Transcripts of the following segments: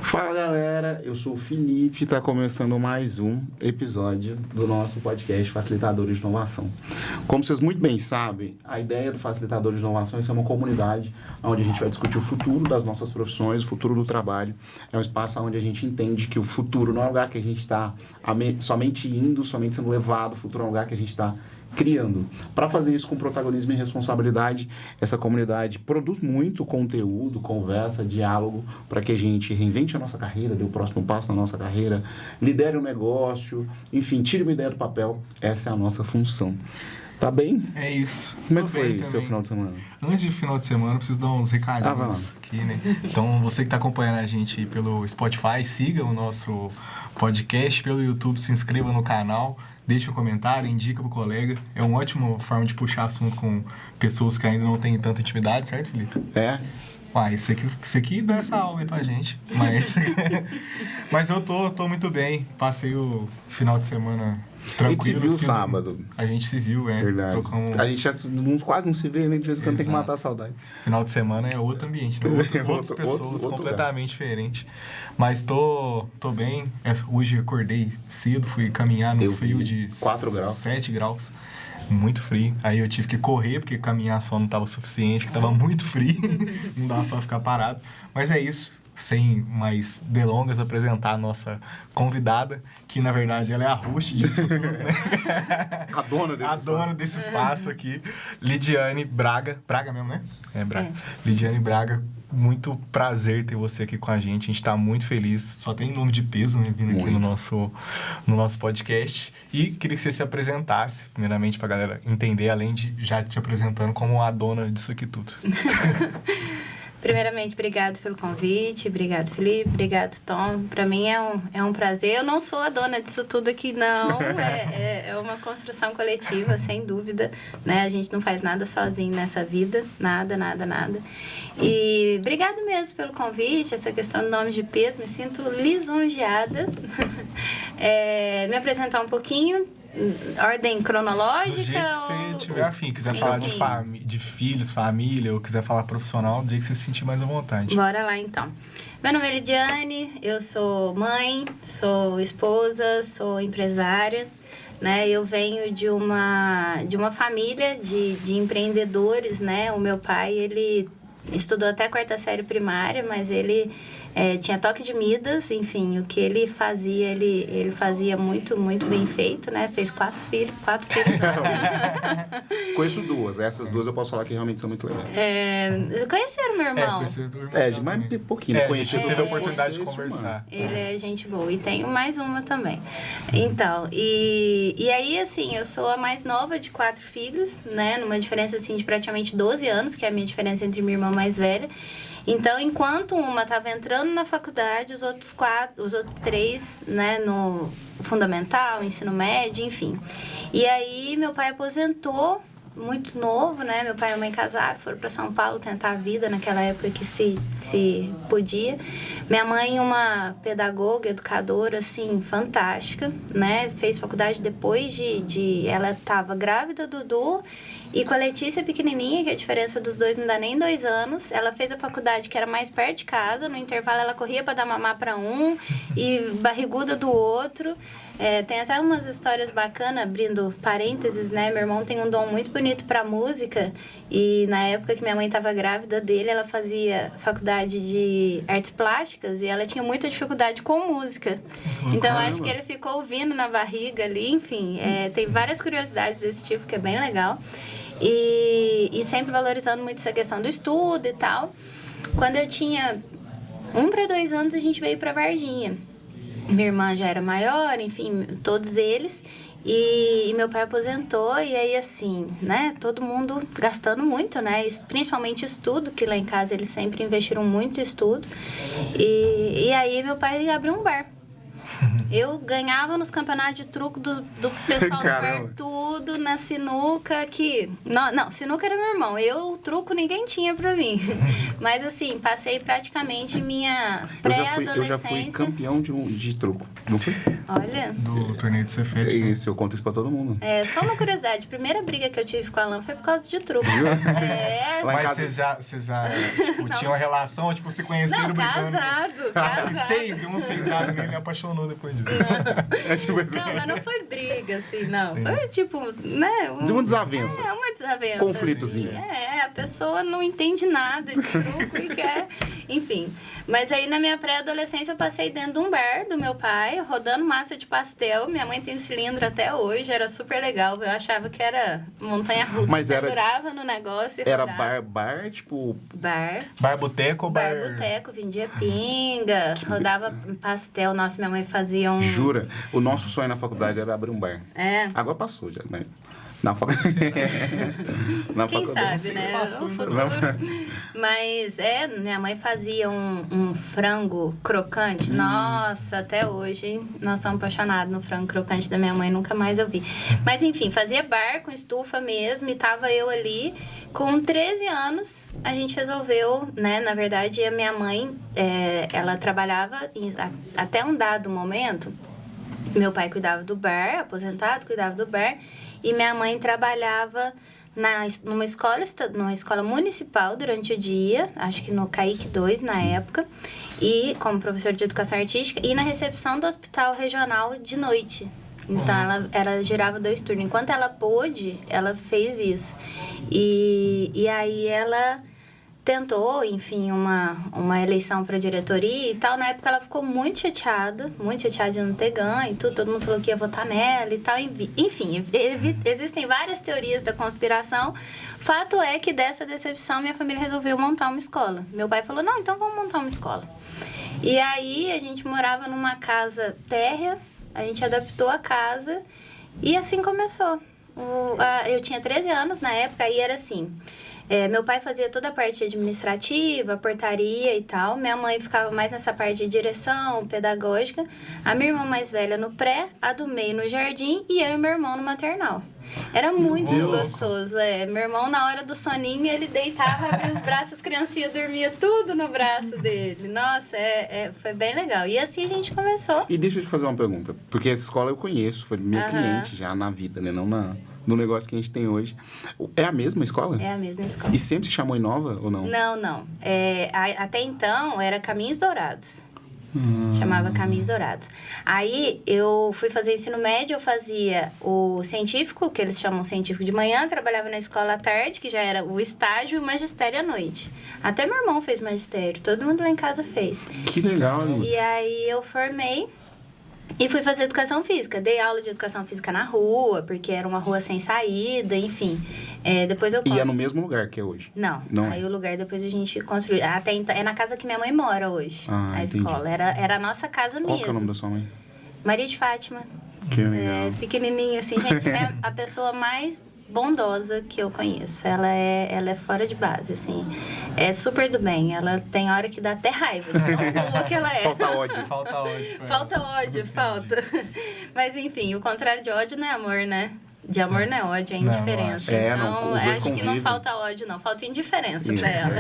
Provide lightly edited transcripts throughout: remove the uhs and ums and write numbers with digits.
Fala galera, eu sou o Felipe, está começando mais um episódio do nosso podcast Facilitadores de Inovação. Como vocês muito bem sabem, a ideia do Facilitadores de Inovação é uma comunidade onde a gente vai discutir o futuro das nossas profissões, o futuro do trabalho. É um espaço onde a gente entende que o futuro não é um lugar que a gente está somente indo, somente sendo levado, o futuro é um lugar que a gente está criando. Para fazer isso com protagonismo e responsabilidade, essa comunidade produz muito conteúdo, conversa, diálogo, para que a gente reinvente a nossa carreira, dê o próximo passo na nossa carreira, lidere um negócio, enfim, tire uma ideia do papel. Essa é a nossa função. Tá bem? É isso. Como é que foi seu final de semana? Antes de final de semana, eu preciso dar uns recadinhos aqui, né? Então, você que está acompanhando a gente pelo Spotify, siga o nosso podcast. Pelo YouTube, se inscreva no canal, deixa um comentário, indica pro colega. É uma ótima forma de puxar assunto com pessoas que ainda não têm tanta intimidade, certo, Felipe? É. Isso aqui dá essa aula aí pra gente. Mas eu tô muito bem. Passei o final de semana tranquilo. A gente se viu sábado. A gente se viu, é. Verdade. A gente quase não se vê, né? De vez em quando tem que matar a saudade. Final de semana é outro ambiente, né? Outras pessoas completamente diferentes. Mas tô bem. Hoje acordei cedo, fui caminhar no frio de 4 graus. 7 graus. Muito frio. Aí eu tive que correr, porque caminhar só não estava suficiente, que estava muito frio. Não dava para ficar parado. Mas é isso. Sem mais delongas, apresentar a nossa convidada, que na verdade ela é a host disso tudo, né? A dona desse espaço aqui, Lidiane Braga. Braga mesmo, né? É, Braga. Lidiane Braga, muito prazer ter você aqui com a gente. A gente está muito feliz. Só tem nome de peso, né, vindo aqui no nosso podcast. E queria que você se apresentasse, primeiramente, para a galera entender, além de já te apresentando como a dona disso aqui tudo. Primeiramente, obrigado pelo convite, obrigado, Felipe, obrigado, Tom. Para mim é um prazer. Eu não sou a dona disso tudo aqui, não. É uma construção coletiva, sem dúvida, né? A gente não faz nada sozinho nessa vida, nada. E obrigado mesmo pelo convite, essa questão do nome de peso, me sinto lisonjeada. Me apresentar um pouquinho, ordem cronológica? Do jeito que você tiver afim. Quiser falar de filhos, família, ou quiser falar profissional, do jeito que você se sentir mais à vontade. Bora lá, então. Meu nome é Lidiane, eu sou mãe, sou esposa, sou empresária, né? Eu venho de uma família de empreendedores, né? O meu pai, ele estudou até a 4ª série primária, mas ele tinha toque de Midas, enfim, o que ele fazia, ele fazia muito, muito bem feito, né? Fez 4 filhos. Conheço 2, essas 2 eu posso falar que realmente são muito legais. Conheceram meu irmão? Conheci o irmão. Mas pouquinho. Conheci, teve a oportunidade de conversar. Ele é gente boa. E tenho mais uma também. Então, e aí, assim, eu sou a mais nova de 4 filhos, né? Numa diferença, assim, de praticamente 12 anos, que é a minha diferença entre minha irmã mais velha. Então, enquanto uma estava entrando na faculdade, os outros 3, né, no fundamental, ensino médio, enfim. E aí, meu pai aposentou muito novo, né? Meu pai e a mãe casaram, foram para São Paulo tentar a vida naquela época que se podia. Minha mãe, uma pedagoga, educadora, assim, fantástica, né? Fez faculdade depois ela estava grávida do Dudu e com a Letícia pequenininha, que a diferença dos dois não dá nem 2 anos. Ela fez a faculdade que era mais perto de casa, no intervalo ela corria para dar mamar para um e barriguda do outro. Tem até umas histórias bacanas, abrindo parênteses, né? Meu irmão tem um dom muito bonito para música e na época que minha mãe estava grávida dele, ela fazia faculdade de artes plásticas e ela tinha muita dificuldade com música. Então, acho que ele ficou ouvindo na barriga ali, enfim. Tem várias curiosidades desse tipo, que é bem legal. E sempre valorizando muito essa questão do estudo e tal. Quando eu tinha 1 para 2 anos, a gente veio para Varginha. Minha irmã já era maior, enfim, todos eles. E meu pai aposentou, e aí, assim, né, todo mundo gastando muito, né, principalmente estudo, que lá em casa eles sempre investiram muito em estudo. E aí meu pai abriu um bar. Eu ganhava nos campeonatos de truco do pessoal do bar, tudo na sinuca, que... Não, sinuca era meu irmão. O truco ninguém tinha pra mim. Mas assim, passei praticamente minha pré-adolescência... Eu já fui campeão de truco. Não foi? Olha... Do torneio de Cefete. Isso, eu conto isso pra todo mundo. Só uma curiosidade. A primeira briga que eu tive com a Alan foi por causa de truco. Mas vocês já tipo, tinham uma relação, tipo, se conheceram brigando? Casado. Deu um seisado nele e apaixonou depois disso. Não, mas não foi briga, assim, não. Foi tipo, né? Uma desavença. Uma desavença. Conflitozinho. A pessoa não entende nada de truco e quer... Enfim. Mas aí, na minha pré-adolescência, eu passei dentro de um bar do meu pai, rodando massa de pastel. Minha mãe tem um cilindro até hoje, era super legal. Eu achava que era montanha-russa. Mas pendurava no negócio e era rodava. tipo... Bar-boteco ou bar... Bar-boteco, vendia pinga, rodava pastel. Nossa, minha mãe fazia um... Jura? O nosso sonho na faculdade era abrir um bar. Agora passou já, mas... Na faculdade. Quem sabe, né? No futuro. Mas minha mãe fazia um frango crocante. Nossa, até hoje nós somos apaixonados no frango crocante da minha mãe, nunca mais eu vi. Mas enfim, fazia bar com estufa mesmo e tava eu ali. Com 13 anos, a gente resolveu, né? Na verdade, a minha mãe, ela trabalhava até um dado momento. Meu pai cuidava do bar, aposentado, cuidava do bar. E minha mãe trabalhava numa escola municipal durante o dia, acho que no CAIC 2 na época, e como professora de educação artística, e na recepção do hospital regional de noite. Então, ela girava 2 turnos. Enquanto ela pôde, ela fez isso. E aí ela... tentou, enfim, uma eleição para diretoria e tal. Na época, ela ficou muito chateada de não ter ganho e tudo. Todo mundo falou que ia votar nela e tal. Enfim, existem várias teorias da conspiração. Fato é que dessa decepção, minha família resolveu montar uma escola. Meu pai falou, não, então vamos montar uma escola. E aí, a gente morava numa casa térrea. A gente adaptou a casa e assim começou. Eu tinha 13 anos na época e era assim... meu pai fazia toda a parte administrativa, portaria e tal. Minha mãe ficava mais nessa parte de direção, pedagógica. A minha irmã mais velha no pré, a do meio no jardim e eu e meu irmão no maternal. Era muito gostoso, Meu irmão, na hora do soninho, ele deitava, abria os braços, as criancinhas dormiam tudo no braço dele. Nossa, foi bem legal. E assim a gente começou. E deixa eu te fazer uma pergunta, porque essa escola eu conheço, foi minha cliente já na vida, né? Não no negócio que a gente tem hoje. É a mesma escola? É a mesma escola. E sempre se chamou Inova ou não? Não. Até então, era Caminhos Dourados. Chamava Caminhos Dourados. Aí, eu fui fazer ensino médio, eu fazia o científico, que eles chamam científico de manhã, trabalhava na escola à tarde, que já era o estágio, e o magistério à noite. Até meu irmão fez magistério, todo mundo lá em casa fez. Que legal, hein? E aí, eu formei e fui fazer educação física. Dei aula de educação física na rua, porque era uma rua sem saída, enfim. Depois eu conto. E é no mesmo lugar que é hoje? Não. Aí o lugar depois a gente construiu. Até então, é na casa que minha mãe mora hoje, a entendi. escola. Era a nossa casa mesmo. Qual que é o nome da sua mãe? Maria de Fátima. Que legal. Pequenininha, assim, gente. É a pessoa mais bondosa que eu conheço. Ela é fora de base, assim. É super do bem. Ela tem hora que dá até raiva de tão boa que ela é. Falta ódio. Falta ódio. Mas, enfim, o contrário de ódio não é amor, né? De amor não é ódio, é indiferença. Então, acho que não falta ódio, não. Falta indiferença pra ela.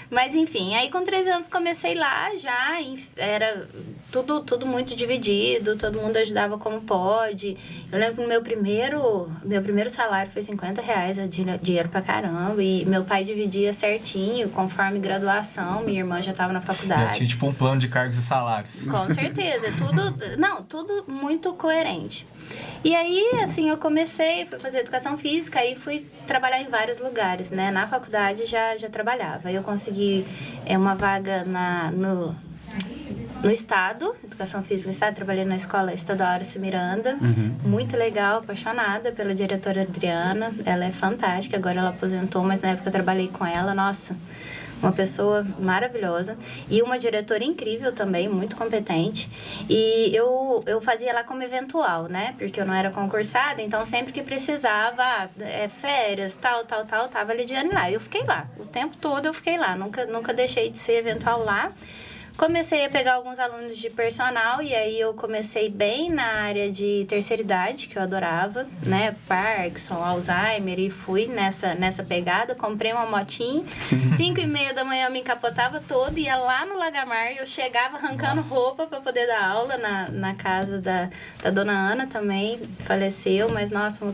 Mas, enfim, aí com 13 anos comecei lá já. Era tudo muito dividido. Todo mundo ajudava como pode. Eu lembro que meu primeiro salário foi R$50. Dinheiro pra caramba. E meu pai dividia certinho, conforme graduação. Minha irmã já tava na faculdade. Já tinha tipo um plano de cargos e salários. Com certeza. Tudo muito coerente. E aí, assim, eu fui fazer educação física e fui trabalhar em vários lugares, né? Na faculdade já trabalhava. Eu consegui uma vaga no Estado, educação física no Estado, trabalhei na Escola Estadual Horace Miranda. Muito legal, apaixonada pela diretora Adriana. Ela é fantástica, agora ela aposentou, mas na época eu trabalhei com ela, nossa... Uma pessoa maravilhosa e uma diretora incrível também, muito competente. E eu fazia lá como eventual, né? Porque eu não era concursada, então sempre que precisava, férias, tal, tava a Lidiane lá. Eu fiquei lá, o tempo todo eu fiquei lá, nunca deixei de ser eventual lá. Comecei a pegar alguns alunos de personal e aí eu comecei bem na área de terceira idade, que eu adorava, né? Parkinson, Alzheimer, e fui nessa pegada. Comprei uma motinha, 5h30 da manhã eu me encapotava toda, ia lá no Lagamar, eu chegava arrancando roupa para poder dar aula na casa da dona Ana também, faleceu, mas nossa,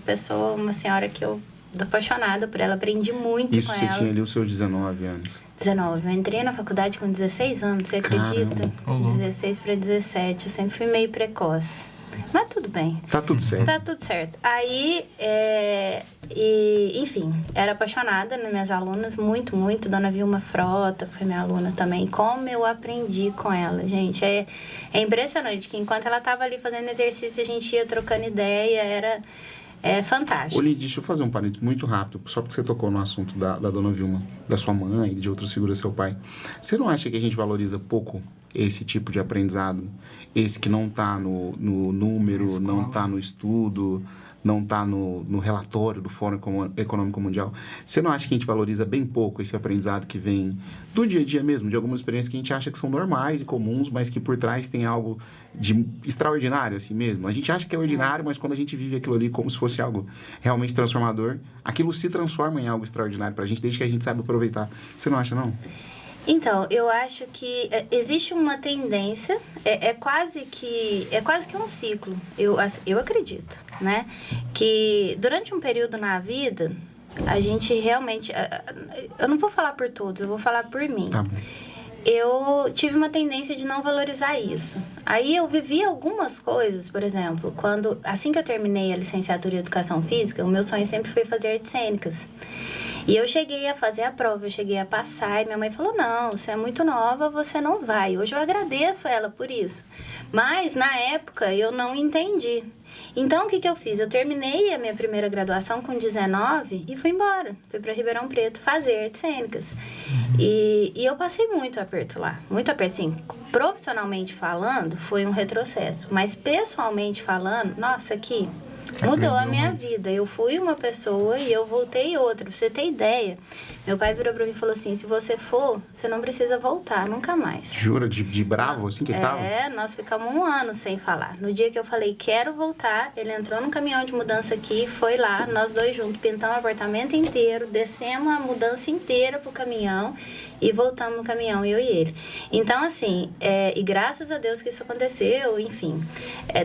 uma senhora que eu tô apaixonada por ela, aprendi muito Isso com você ela. tinha ali os seus 19 anos. 19. Eu entrei na faculdade com 16 anos, você acredita? 16 para 17. Eu sempre fui meio precoce. Mas tudo bem. Tá tudo certo. Tá tudo certo. Aí, enfim, era apaixonada nas minhas alunas, muito, muito. Dona Vilma Frota foi minha aluna também. Como eu aprendi com ela, gente. É impressionante que enquanto ela tava ali fazendo exercício, a gente ia trocando ideia, é fantástico. Ô, Lidy, deixa eu fazer um parênteses muito rápido, só porque você tocou no assunto da dona Vilma, da sua mãe e de outras figuras do seu pai. Você não acha que a gente valoriza pouco esse tipo de aprendizado? Esse que não está no número, não está no estudo, não está no relatório do Fórum Econômico Mundial. Você não acha que a gente valoriza bem pouco esse aprendizado que vem do dia a dia mesmo, de algumas experiências que a gente acha que são normais e comuns, mas que por trás tem algo de extraordinário, assim mesmo? A gente acha que é ordinário, mas quando a gente vive aquilo ali como se fosse algo realmente transformador, aquilo se transforma em algo extraordinário pra gente, desde que a gente saiba aproveitar. Você não acha, não? Então, eu acho que existe uma tendência, é quase que um ciclo, eu acredito, né? Que durante um período na vida, a gente realmente... Eu não vou falar por todos, eu vou falar por mim. Tá bom. Eu tive uma tendência de não valorizar isso. Aí eu vivi algumas coisas, por exemplo, assim que eu terminei a licenciatura em Educação Física, o meu sonho sempre foi fazer artes cênicas. E eu cheguei a fazer a prova, eu cheguei a passar, e minha mãe falou, não, você é muito nova, você não vai. Hoje eu agradeço ela por isso. Mas, na época, eu não entendi. Então, o que eu fiz? Eu terminei a minha primeira graduação com 19 e fui embora. Fui para Ribeirão Preto fazer artes cênicas. E eu passei muito aperto lá. Muito aperto, assim, profissionalmente falando, foi um retrocesso. Mas, pessoalmente falando, nossa, aqui... Mudou a minha vida. Eu fui uma pessoa e eu voltei outra. Pra você ter ideia, meu pai virou pra mim e falou assim, se você for, você não precisa voltar, nunca mais. Jura? De bravo, assim que tava? Nós ficamos 1 ano sem falar. No dia que eu falei, quero voltar, ele entrou num caminhão de mudança aqui, foi lá, nós dois juntos, pintamos o apartamento inteiro, descemos a mudança inteira pro caminhão e voltamos no caminhão, eu e ele. Então, assim, e graças a Deus que isso aconteceu, enfim.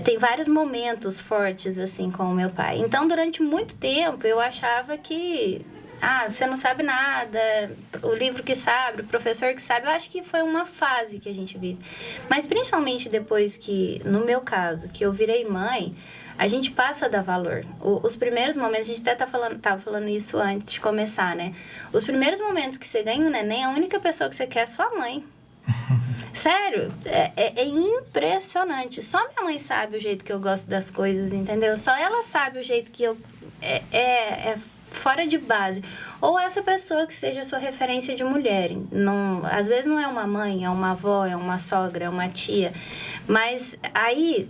Tem vários momentos fortes, assim, com o meu pai. Então, durante muito tempo, eu achava que... você não sabe nada, o livro que sabe, o professor que sabe. Eu acho que foi uma fase que a gente vive. Mas, principalmente depois que, no meu caso, que eu virei mãe... A gente passa a dar valor. Os primeiros momentos, a gente até tava falando isso antes de começar, né? Os primeiros momentos que você ganha um neném, a única pessoa que você quer é sua mãe. Sério, é impressionante. Só minha mãe sabe o jeito que eu gosto das coisas, entendeu? Só ela sabe o jeito que eu... É fora de base. Ou essa pessoa que seja a sua referência de mulher. Não, às vezes não é uma mãe, é uma avó, é uma sogra, é uma tia. Mas aí...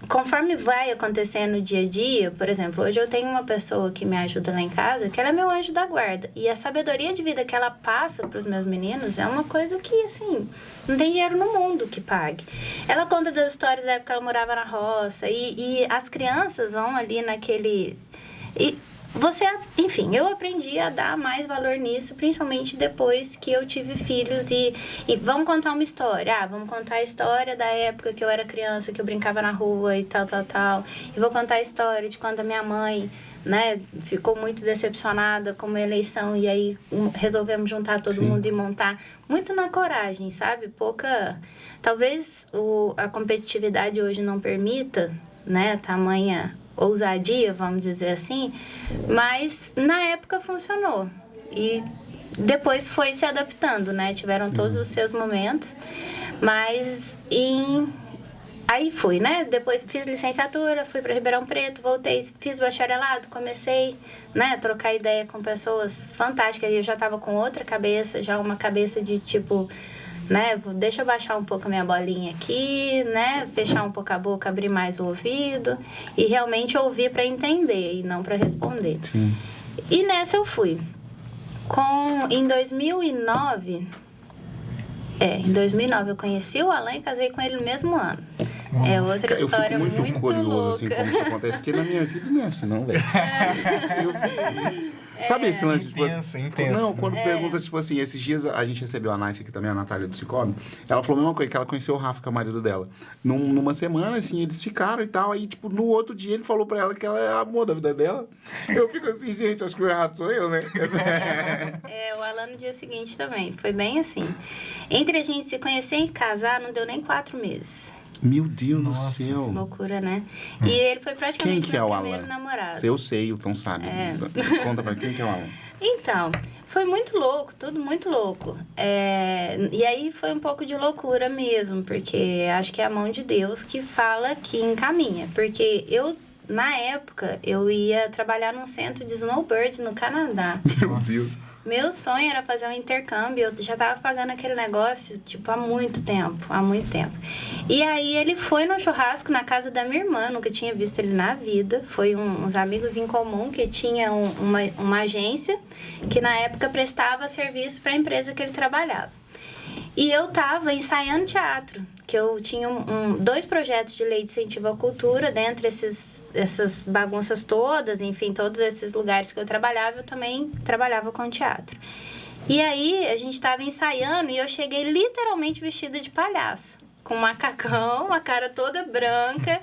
Conforme vai acontecendo no dia a dia, por exemplo, hoje eu tenho uma pessoa que me ajuda lá em casa, que ela é meu anjo da guarda. E a sabedoria de vida que ela passa para os meus meninos é uma coisa que, assim, não tem dinheiro no mundo que pague. Ela conta das histórias da época que ela morava na roça e as crianças vão ali naquele... Enfim, eu aprendi a dar mais valor nisso, principalmente depois que eu tive filhos e vamos contar uma história. Vamos contar a história da época que eu era criança, que eu brincava na rua e tal. E vou contar a história de quando a minha mãe, né, ficou muito decepcionada com uma eleição e aí resolvemos juntar todo mundo e montar. Muito na coragem, sabe? Talvez a competitividade hoje não permita, né, tamanha... ousadia, vamos dizer assim, mas na época funcionou e depois foi se adaptando, né? Tiveram todos os seus momentos, mas aí fui, né? Depois fiz licenciatura, fui para Ribeirão Preto, voltei, fiz bacharelado, comecei, né, a trocar ideia com pessoas fantásticas e eu já estava com outra cabeça, já uma cabeça de tipo... Né? Deixa eu baixar um pouco a minha bolinha aqui, né? Fechar um pouco a boca, abrir mais o ouvido e realmente ouvir para entender e não para responder. Sim. E nessa eu fui. Em 2009, Em 2009 eu conheci o Alan e casei com ele no mesmo ano. É outra história muito muito curioso, louca. assim, como isso acontece, porque na minha vida não é assim, não, velho. Sabe esse lance, tipo assim... Intenso. Não, quando pergunta, tipo assim, esses dias a gente recebeu a Nath aqui também, a Natália do Cicobi, ela falou a mesma coisa, que ela conheceu o Rafa, que é o marido dela. Numa semana, assim, eles ficaram e tal, aí, tipo, no outro dia ele falou pra ela que ela é amor da vida dela. Eu fico assim, gente, acho que o errado sou eu, né? O Alan no dia seguinte também, foi bem assim. Entre a gente se conhecer e casar, não deu nem 4 meses. Meu Deus do céu. Loucura, né? E ele foi praticamente Quem que meu é o primeiro Alan? namorado. Eu sei, o Tom sabe. Conta pra quem que é o Alan. Então, foi muito louco, tudo muito louco. E aí foi um pouco de loucura mesmo, porque acho que é a mão de Deus que fala, que encaminha. Porque na época, eu ia trabalhar num centro de snowboard no Canadá. Meu Deus. Meu sonho era fazer um intercâmbio, eu já tava pagando aquele negócio, tipo, há muito tempo. E aí, ele foi no churrasco na casa da minha irmã, nunca tinha visto ele na vida. Foi uns amigos em comum que tinha uma agência que, na época, prestava serviço para a empresa que ele trabalhava. E eu tava ensaiando teatro, que eu tinha 2 projetos de lei de incentivo à cultura, dentre essas bagunças todas, enfim, todos esses lugares que eu trabalhava, eu também trabalhava com teatro. E aí, a gente tava ensaiando e eu cheguei literalmente vestida de palhaço, com um macacão, a cara toda branca.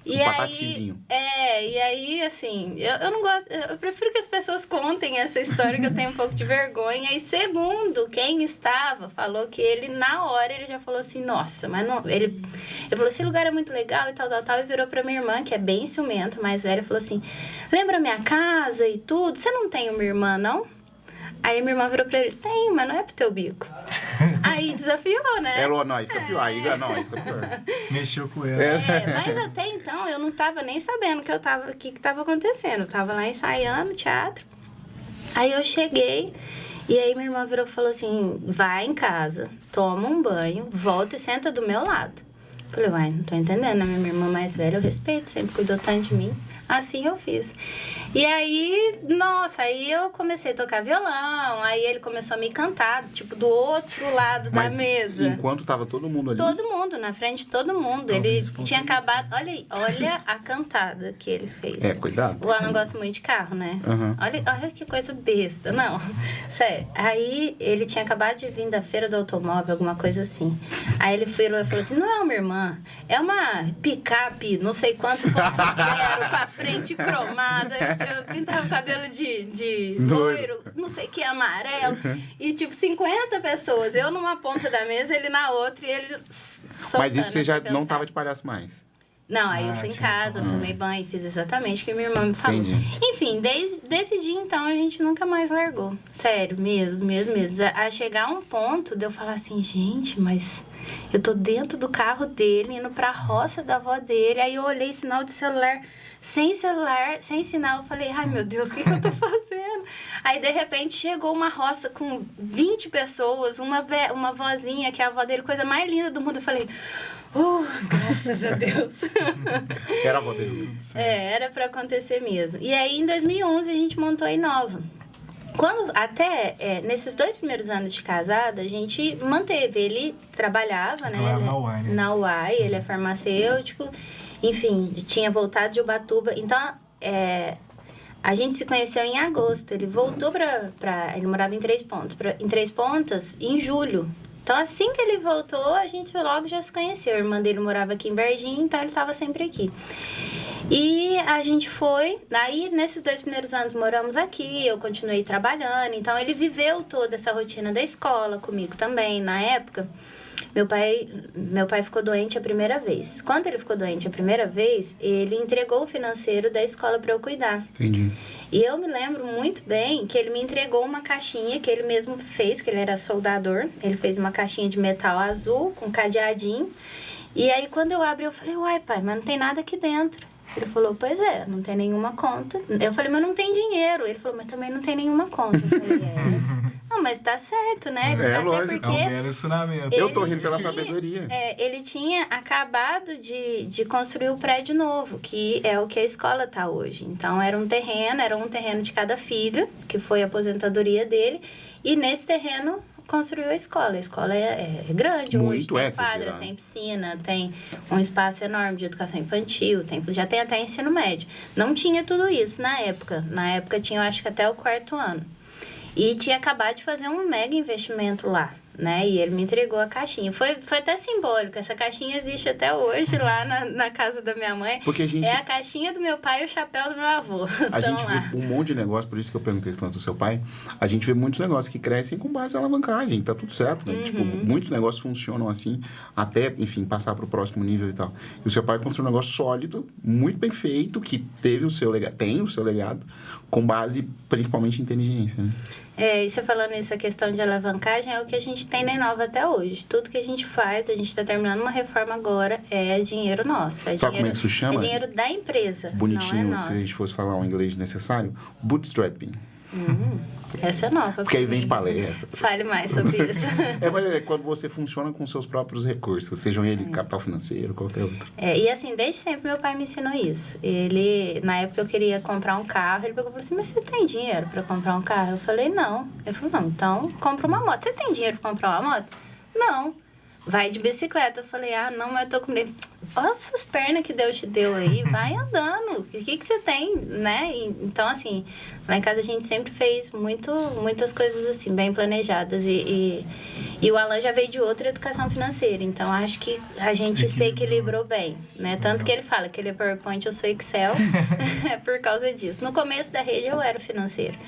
E patatizinho. E aí, assim, eu não gosto... Eu prefiro que as pessoas contem essa história, que eu tenho um pouco de vergonha. E segundo, quem estava falou que ele, na hora, ele já falou assim, nossa, mas não... Ele falou, esse lugar é muito legal e tal, e virou pra minha irmã, que é bem ciumenta, mais velha, e falou assim, lembra minha casa e tudo? Você não tem uma irmã, não? Aí minha irmã virou pra ele, tenho, mas não é pro teu bico. Aí desafiou, né? Não, aí fica pior. Aí fica pior. Mexeu com ela. Mas até então eu não tava nem sabendo o que tava acontecendo. Eu tava lá ensaiando teatro. Aí eu cheguei e aí minha irmã virou e falou assim, vai em casa, toma um banho, volta e senta do meu lado. Falei, uai, não tô entendendo, né? Minha irmã mais velha eu respeito, sempre cuidou tanto de mim. Assim eu fiz. E aí, nossa, aí eu comecei a tocar violão, aí ele começou a me cantar, tipo, do outro lado da mesa. Enquanto tava todo mundo ali? Todo mundo, na frente de todo mundo. Ele tinha acabado... Olha a cantada que ele fez. Cuidado. O Alan gosta muito de carro, né? Uhum. Olha que coisa besta. Não, sério. Aí, ele tinha acabado de vir da feira do automóvel, alguma coisa assim. Aí ele falou assim, não é uma irmã, é uma picape, não sei quanto zero, com a frente cromada. Eu pintava o cabelo de loiro, não sei o que, amarelo. E, tipo, 50 pessoas. Eu numa ponta da mesa, ele na outra, e ele Mas isso você já não tava de palhaço mais? Não, aí eu fui em casa, eu tomei banho, fiz exatamente o que minha irmã me falou. Entendi. Enfim, desde esse dia, então, a gente nunca mais largou. Sério, mesmo. A chegar a um ponto de eu falar assim, gente, mas eu tô dentro do carro dele, indo pra roça da avó dele. Aí eu olhei sinal de celular, sem sinal. Eu falei, ai, meu Deus, o que eu tô fazendo? Aí, de repente, chegou uma roça com 20 pessoas, uma vozinha, que é a avó dele, coisa mais linda do mundo. Eu falei... graças a Deus. Era a avó dele, tudo certo. Era pra acontecer mesmo. E aí, em 2011, a gente montou a Inova. Nesses 2 primeiros anos de casado, a gente manteve. Ele trabalhava, né? Na UAI, né? Na UAI, ele é farmacêutico. Enfim, tinha voltado de Ubatuba. Então, a gente se conheceu em agosto. Ele voltou ele morava em Três Pontas, em julho. Então, assim que ele voltou, a gente logo já se conheceu. A irmã dele morava aqui em Varginha, então ele estava sempre aqui. E a gente foi... Aí, nesses 2 primeiros anos, moramos aqui, eu continuei trabalhando. Então, ele viveu toda essa rotina da escola comigo também. Na época, meu pai ficou doente a primeira vez. Quando ele ficou doente a primeira vez, ele entregou o financeiro da escola para eu cuidar. Entendi. E eu me lembro muito bem que ele me entregou uma caixinha que ele mesmo fez, que ele era soldador. Ele fez uma caixinha de metal azul com cadeadinho. E aí, quando eu abri, eu falei, uai, pai, mas não tem nada aqui dentro. Ele falou, pois é, não tem nenhuma conta. Eu falei, mas não tem dinheiro. Ele falou, mas também não tem nenhuma conta. Eu falei, Não, mas tá certo, né? Até lógico. porque É um belo ensinamento. Eu tô rindo pela sabedoria. ele tinha acabado de construir o prédio novo, que é o que a escola tá hoje. Então, era um terreno de cada filho, que foi a aposentadoria dele. E nesse terreno, construiu a escola. A escola é grande hoje, tem quadra, tem piscina, tem um espaço enorme de educação infantil, já tem até ensino médio. Não tinha tudo isso na época. Na época tinha, eu acho que até o 4º ano. E tinha acabado de fazer um mega investimento lá, né? E ele me entregou a caixinha. Foi até simbólico. Essa caixinha existe até hoje lá na casa da minha mãe. Porque É a caixinha do meu pai e o chapéu do meu avô. A gente vê um monte de negócio, por isso que eu perguntei esse lance do seu pai. A gente vê muitos negócios que crescem com base em alavancagem. Tá tudo certo, né? Tipo, muitos negócios funcionam assim, até, enfim, passar para o próximo nível e tal. E o seu pai construiu um negócio sólido, muito bem feito, que teve o seu legado, tem o seu legado, com base principalmente em inteligência, né? E você falando essa questão de alavancagem, é o que a gente tem na Inova até hoje. Tudo que a gente faz, a gente está terminando uma reforma agora, é dinheiro nosso. Sabe como é que isso chama? É dinheiro da empresa, bonitinho, não é nosso. Se a gente fosse falar um inglês necessário, bootstrapping. Essa é nova. Porque aí vem de palestra. Fale mais sobre isso. Mas é quando você funciona com seus próprios recursos, sejam ele capital financeiro, qualquer outro. E assim, desde sempre meu pai me ensinou isso. Ele, na época eu queria comprar um carro, ele pegou e falou assim, mas você tem dinheiro para comprar um carro? Eu falei, não. Ele falou, não, então compra uma moto. Você tem dinheiro para comprar uma moto? Não. Vai de bicicleta. Eu falei, não, mas eu tô com medo. Olha essas pernas que Deus te deu aí, vai andando. O que você tem, né? Então, assim, lá em casa a gente sempre fez muitas coisas assim, bem planejadas. E o Alan já veio de outra educação financeira. Então, acho que a gente se equilibrou bem, né? Tanto que ele fala que ele é PowerPoint, eu sou Excel. É por causa disso. No começo da rede, eu era financeiro.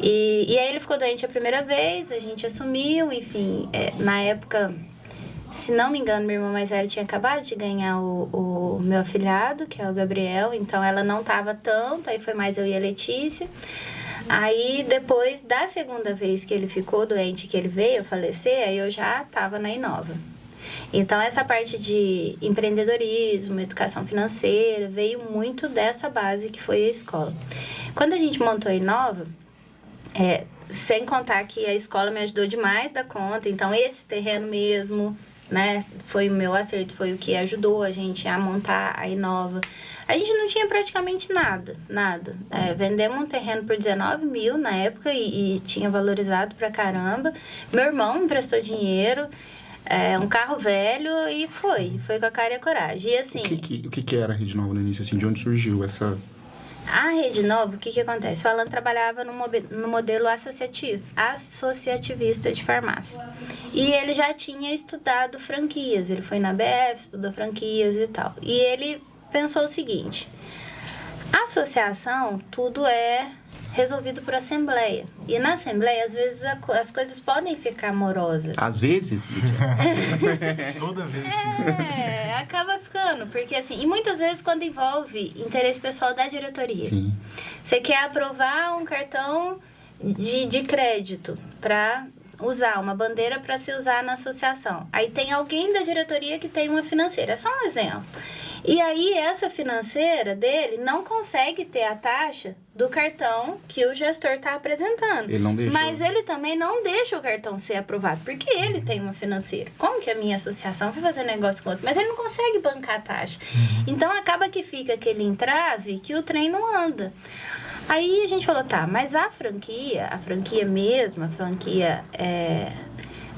E aí ele ficou doente a primeira vez, a gente assumiu, enfim. Na época... Se não me engano, minha irmã mais velha tinha acabado de ganhar o meu afilhado, que é o Gabriel. Então, ela não estava tanto. Aí, foi mais eu e a Letícia. Aí, depois da segunda vez que ele ficou doente, que ele veio a falecer, aí eu já estava na Inova. Então, essa parte de empreendedorismo, educação financeira, veio muito dessa base que foi a escola. Quando a gente montou a Inova... sem contar que a escola me ajudou demais da conta. Então, esse terreno mesmo... né? Foi o meu acerto, foi o que ajudou a gente a montar a Inova. A gente não tinha praticamente nada. Vendemos um terreno por 19 mil na época e tinha valorizado pra caramba. Meu irmão me emprestou dinheiro, um carro velho e foi com a cara e a coragem. E assim... O que era a Rede Nova no início? Assim, de onde surgiu essa... A Rede Nova, o que acontece? O Alan trabalhava no modelo associativista de farmácia. E ele já tinha estudado franquias. Ele foi na BF, estudou franquias e tal. E ele pensou o seguinte: a associação, tudo é resolvido por assembleia. E na assembleia, às vezes, as coisas podem ficar morosas. Às vezes? Toda vez. Acaba ficando. Porque, assim, e muitas vezes quando envolve interesse pessoal da diretoria. Sim. Você quer aprovar um cartão de crédito para usar, uma bandeira para se usar na associação. Aí tem alguém da diretoria que tem uma financeira. É só um exemplo. E aí, essa financeira dele não consegue ter a taxa do cartão que o gestor está apresentando. Ele não deixa. Mas ele também não deixa o cartão ser aprovado, porque ele tem uma financeira. Como que a minha associação vai fazer negócio com outro? Mas ele não consegue bancar a taxa. Então, acaba que fica aquele entrave que o trem não anda. Aí, a gente falou, tá, mas a franquia mesmo, a franquia...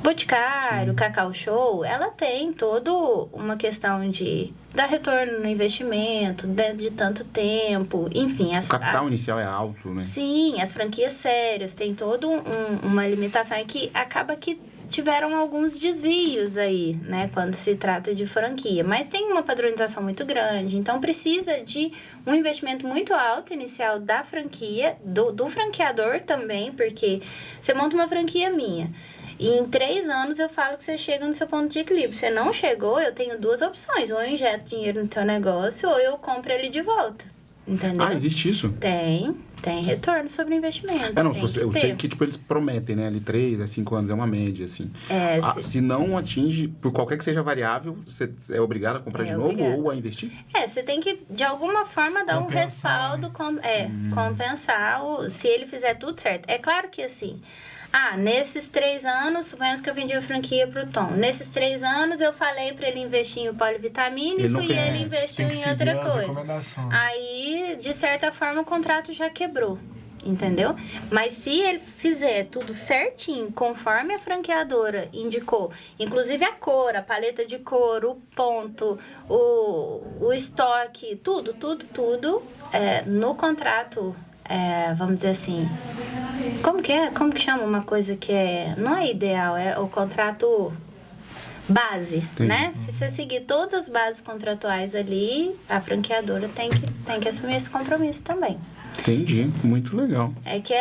Boticário, Cacau Show, ela tem toda uma questão de dar retorno no investimento, de tanto tempo, enfim. O capital inicial é alto, né? Sim, as franquias sérias têm toda uma limitação. É que acaba que tiveram alguns desvios aí, né, quando se trata de franquia. Mas tem uma padronização muito grande, então precisa de um investimento muito alto inicial da franquia, do franqueador também, porque você monta uma franquia minha. E em 3 anos eu falo que você chega no seu ponto de equilíbrio. Você não chegou, eu tenho 2 opções. Ou eu injeto dinheiro no teu negócio, ou eu compro ele de volta. Entendeu? Existe isso? Tem retorno sobre investimento. Eu sei que tipo, eles prometem, né? Ali 3 a 5 anos é uma média, assim. Se não atinge, por qualquer que seja a variável, você é obrigado a comprar de novo ou a investir? Você tem que, de alguma forma, dar um respaldo, compensar se ele fizer tudo certo. É claro que, assim... nesses 3 anos, suponhamos que eu vendi a franquia pro Tom. Nesses 3 anos, eu falei para ele investir em polivitamínico e ele investiu em outra coisa. Aí, de certa forma, o contrato já quebrou. entendeu? Mas se ele fizer tudo certinho, conforme a franqueadora indicou, inclusive a cor, a paleta de cor, o ponto, o estoque, tudo, no contrato, vamos dizer assim, como que chama uma coisa que não é ideal, é o contrato base, né? Se você seguir todas as bases contratuais ali, a franqueadora tem que assumir esse compromisso também. Entendi, muito legal. É que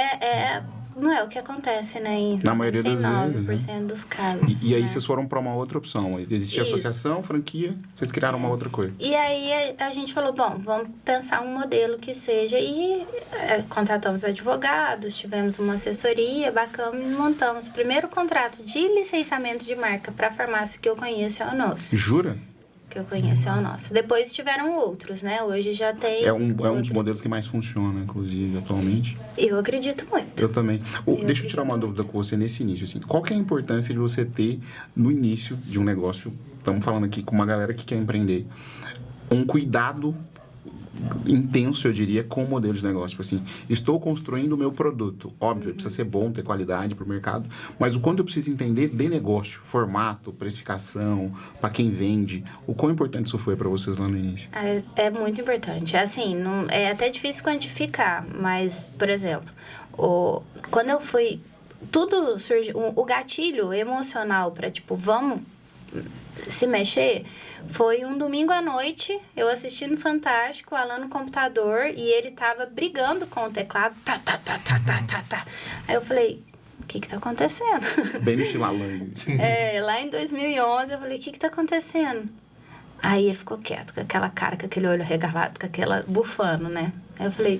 não é o que acontece, né? Na maioria das vezes, 99% dos casos. E aí né? Vocês foram para uma outra opção. Existia associação, franquia, vocês criaram uma outra coisa. E aí a gente falou, bom, vamos pensar um modelo que seja... E contratamos advogados, tivemos uma assessoria bacana e montamos o primeiro contrato de licenciamento de marca para a farmácia que eu conheço, é o nosso. Jura? Que eu conheço é o nosso. Depois tiveram outros, né? Hoje já tem É um dos modelos que mais funciona, inclusive, atualmente. Eu acredito muito. Eu também. Deixa eu tirar uma dúvida com você nesse início. Assim. Qual que é a importância de você ter, no início de um negócio, estamos falando aqui com uma galera que quer empreender, um cuidado intenso, eu diria, com o modelo de negócio. Tipo assim, estou construindo o meu produto. Óbvio, precisa ser bom, ter qualidade para o mercado, mas o quanto eu preciso entender de negócio, formato, precificação, para quem vende, o quão importante isso foi para vocês lá no início? É muito importante. Assim, é até difícil quantificar, mas, por exemplo, quando eu fui... Tudo surgiu... O gatilho emocional para, tipo, vamos se mexer... Foi um domingo à noite, eu assistindo Fantástico, o Alan no computador, e ele tava brigando com o teclado. Tá. Aí eu falei, o que tá acontecendo? Bem no estilo Alan. Lá em 2011, eu falei, o que tá acontecendo? Aí ele ficou quieto, com aquela cara, com aquele olho regalado, com aquela bufando, né? Aí eu falei,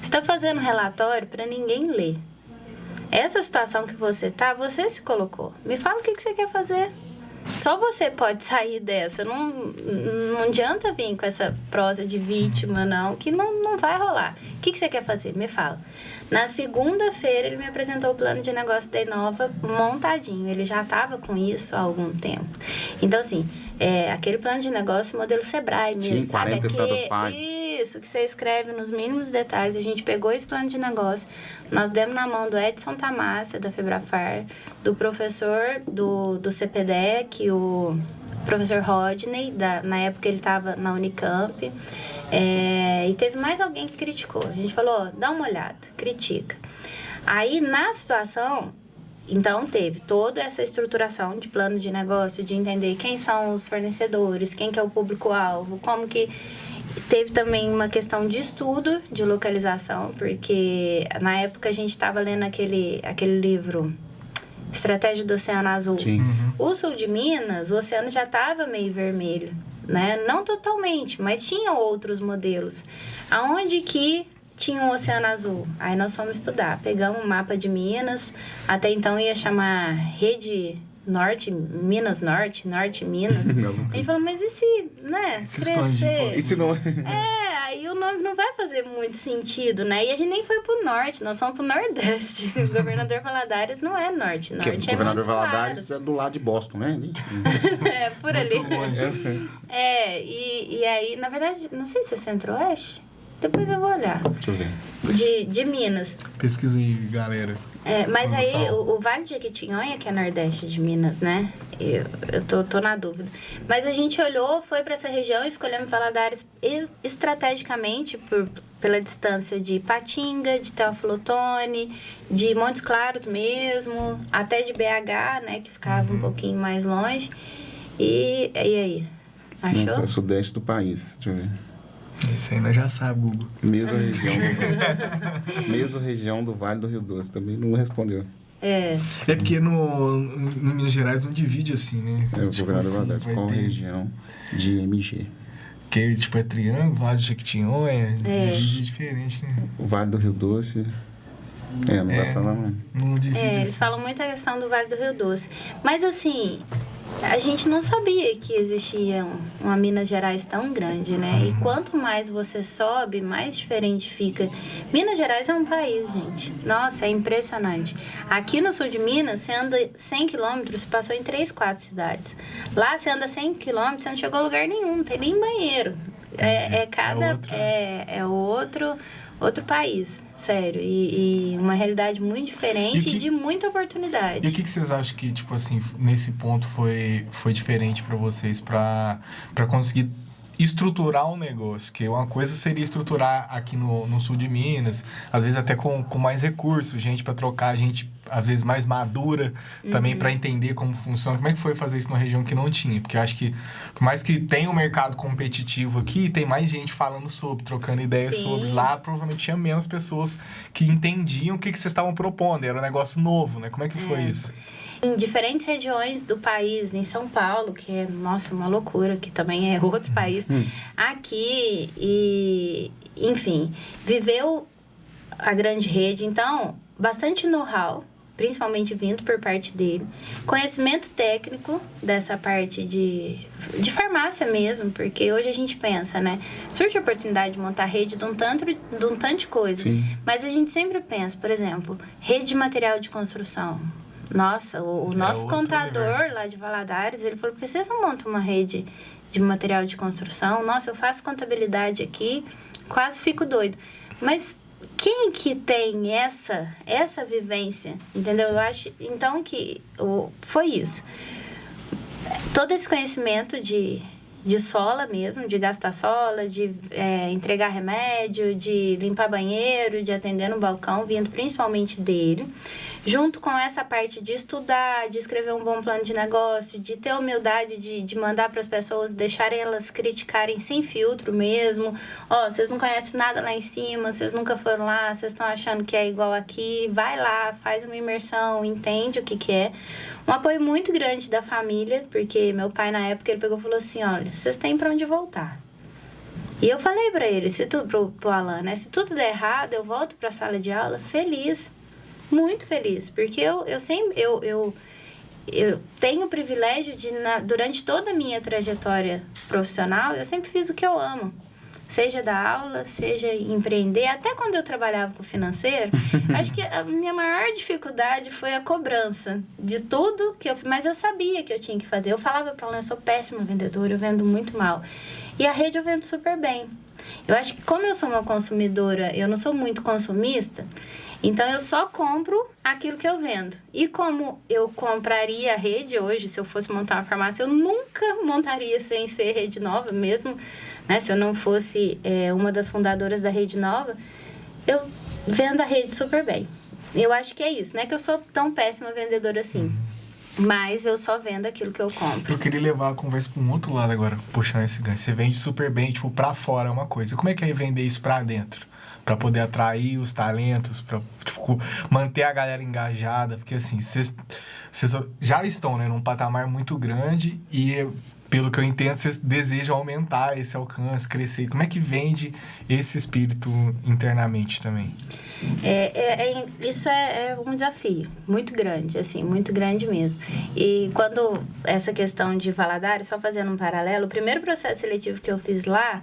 você tá fazendo relatório pra ninguém ler. Essa situação que você se colocou. Me fala o que você quer fazer. Só você pode sair dessa. Não adianta vir com essa prosa de vítima, não, que não vai rolar. O que você quer fazer? Me fala. Na segunda-feira, ele me apresentou o plano de negócio da Inova montadinho. Ele já estava com isso há algum tempo. Então, assim, aquele plano de negócio, modelo Sebrae mesmo, sim, 40 e tantas páginas. Isso, que você escreve nos mínimos detalhes. A gente pegou esse plano de negócio, nós demos na mão do Edson Tamassia, da Febrafar, do professor do CPDEC, o professor Rodney, na época ele estava na Unicamp, e teve mais alguém que criticou. A gente falou, dá uma olhada, critica. Aí, na situação... Então, teve toda essa estruturação de plano de negócio, de entender quem são os fornecedores, quem que é o público-alvo, como que... Teve também uma questão de estudo, de localização, porque na época a gente estava lendo aquele livro Estratégia do Oceano Azul. Sim. O sul de Minas, o oceano já estava meio vermelho, né? Não totalmente, mas tinha outros modelos. Aonde que tinha um oceano azul? Aí nós fomos estudar. Pegamos um mapa de Minas, até então ia chamar Rede... Minas Norte Minas. A gente falou, mas e se, né, crescer? E se não... Aí o nome não vai fazer muito sentido, né? E a gente nem foi pro norte, nós fomos pro Nordeste. O Governador Valadares não é norte é o Governador Valadares é do lado de Boston, né? Por ali. E aí, na verdade, não sei se é Centro-Oeste. Depois eu vou olhar. Deixa eu ver. De Minas. Pesquisa aí, galera. Mas aí o Vale de Jequitinhonha, que é Nordeste de Minas, né? Eu tô na dúvida. Mas a gente olhou, foi para essa região, escolhemos Valadares estrategicamente pela distância de Ipatinga, de Teófilo Otoni, de Montes Claros mesmo, até de BH, né? Que ficava um pouquinho mais longe. E aí? Achou? Não, tá sudeste do país, deixa eu ver. Isso aí nós já sabemos, Google. Mesma região do Vale do Rio Doce. Também não respondeu. É porque no Minas Gerais não divide assim, né? O Governador Valadares, qual região de MG? Que tipo é triângulo, Vale de Jequitinhonha, divide diferente, né? O Vale do Rio Doce... não vai falar, não. Não divide assim. Eles falam muito a questão do Vale do Rio Doce. Mas assim... A gente não sabia que existia uma Minas Gerais tão grande, né? E quanto mais você sobe, mais diferente fica. Minas Gerais é um país, gente. Nossa, é impressionante. Aqui no sul de Minas, você anda 100 quilômetros, passou em 3, 4 cidades. Lá, você anda 100 quilômetros, você não chegou a lugar nenhum, não tem nem banheiro. É outro outro país, sério. E uma realidade muito diferente e de muita oportunidade. E o que vocês acham que, tipo assim, nesse ponto foi diferente para vocês, para conseguir estruturar um negócio? Que uma coisa seria estruturar aqui no sul de Minas, às vezes até com mais recursos, gente para trocar, gente às vezes mais madura também para entender como funciona. Como é que foi fazer isso numa região que não tinha? Porque eu acho que, por mais que tenha um mercado competitivo aqui, tem mais gente falando sobre, trocando ideias sobre. Lá, provavelmente tinha menos pessoas que entendiam o que vocês estavam propondo. Era um negócio novo, né? Como é que foi isso? Em diferentes regiões do país, em São Paulo, que é, nossa, uma loucura, que também é outro país, aqui, e, enfim, viveu a grande rede, então, bastante know-how, principalmente vindo por parte dele, conhecimento técnico dessa parte de farmácia mesmo, porque hoje a gente pensa, né, surge a oportunidade de montar rede de um tanto de coisa, mas a gente sempre pensa, por exemplo, rede de material de construção. Nossa, o nosso contador lá de Valadares, ele falou, por que vocês não montam uma rede de material de construção? Nossa, eu faço contabilidade aqui, quase fico doido. Mas quem que tem essa vivência, entendeu? Eu acho, então, que foi isso. Todo esse conhecimento de sola mesmo, de gastar sola, de entregar remédio, de limpar banheiro, de atender no balcão, vindo principalmente dele, junto com essa parte de estudar, de escrever um bom plano de negócio, de ter humildade de mandar para as pessoas, deixarem elas criticarem sem filtro mesmo. Vocês não conhecem nada lá em cima, vocês nunca foram lá, vocês estão achando que é igual aqui, vai lá, faz uma imersão, entende o que é. Um apoio muito grande da família, porque meu pai, na época, ele pegou e falou assim, olha, vocês têm para onde voltar. E eu falei para ele, pro Alan, né, se tudo der errado, eu volto para a sala de aula feliz, muito feliz, porque eu tenho o privilégio de, durante toda a minha trajetória profissional, eu sempre fiz o que eu amo. Seja dar aula, seja empreender. Até quando eu trabalhava com financeiro, acho que a minha maior dificuldade foi a cobrança de tudo que eu fiz. Mas eu sabia que eu tinha que fazer. Eu falava para ela, eu sou péssima vendedora, eu vendo muito mal. E a rede eu vendo super bem. Eu acho que como eu sou uma consumidora, eu não sou muito consumista, então eu só compro aquilo que eu vendo. E como eu compraria a rede hoje, se eu fosse montar uma farmácia, eu nunca montaria sem ser Rede Nova, mesmo, né, se eu não fosse uma das fundadoras da Rede Nova, eu vendo a rede super bem. Eu acho que é isso, não é que eu sou tão péssima vendedora assim, mas eu só vendo aquilo que eu compro. Eu queria levar a conversa para um outro lado agora, puxando esse gancho. Você vende super bem, tipo, para fora é uma coisa. Como é que é vender isso para dentro? Para poder atrair os talentos, para tipo, manter a galera engajada, porque assim, vocês já estão, né, num patamar muito grande e, pelo que eu entendo, vocês desejam aumentar esse alcance, crescer. Como é que vende esse espírito internamente também? Isso é um desafio muito grande, assim, muito grande mesmo. E quando essa questão de Valadares, só fazendo um paralelo, o primeiro processo seletivo que eu fiz lá,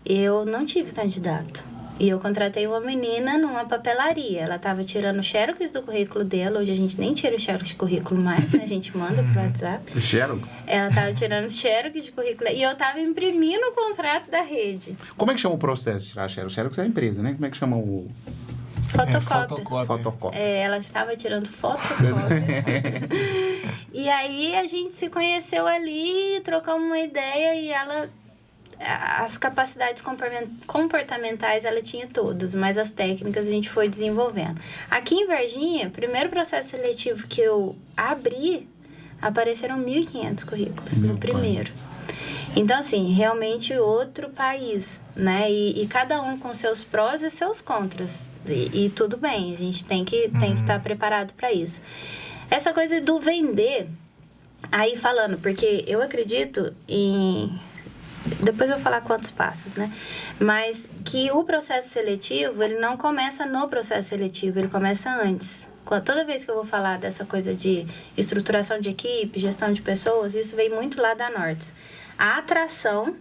eu não tive candidato. E eu contratei uma menina numa papelaria. Ela estava tirando xerox do currículo dela. Hoje a gente nem tira o xerox de currículo mais, né? A gente manda pro WhatsApp. O xerox? Ela estava tirando xerox de currículo. E eu estava imprimindo o contrato da rede. Como é que chama o processo de tirar xerox? Xerox é a empresa, né? Como é que chama o... Fotocópia. Ela estava tirando fotocópia. E aí a gente se conheceu ali, trocamos uma ideia e ela... As capacidades comportamentais ela tinha todas, mas as técnicas a gente foi desenvolvendo. Aqui em Varginha, o primeiro processo seletivo que eu abri, apareceram 1.500 currículos no primeiro. Então, assim, realmente outro país, né? E cada um com seus prós e seus contras. E tudo bem, a gente tem que estar preparado para isso. Essa coisa do vender, aí falando, porque eu acredito em... Depois eu vou falar quantos passos, né? Mas que o processo seletivo, ele não começa no processo seletivo, ele começa antes. Toda vez que eu vou falar dessa coisa de estruturação de equipe, gestão de pessoas, isso vem muito lá da Nortes. A atração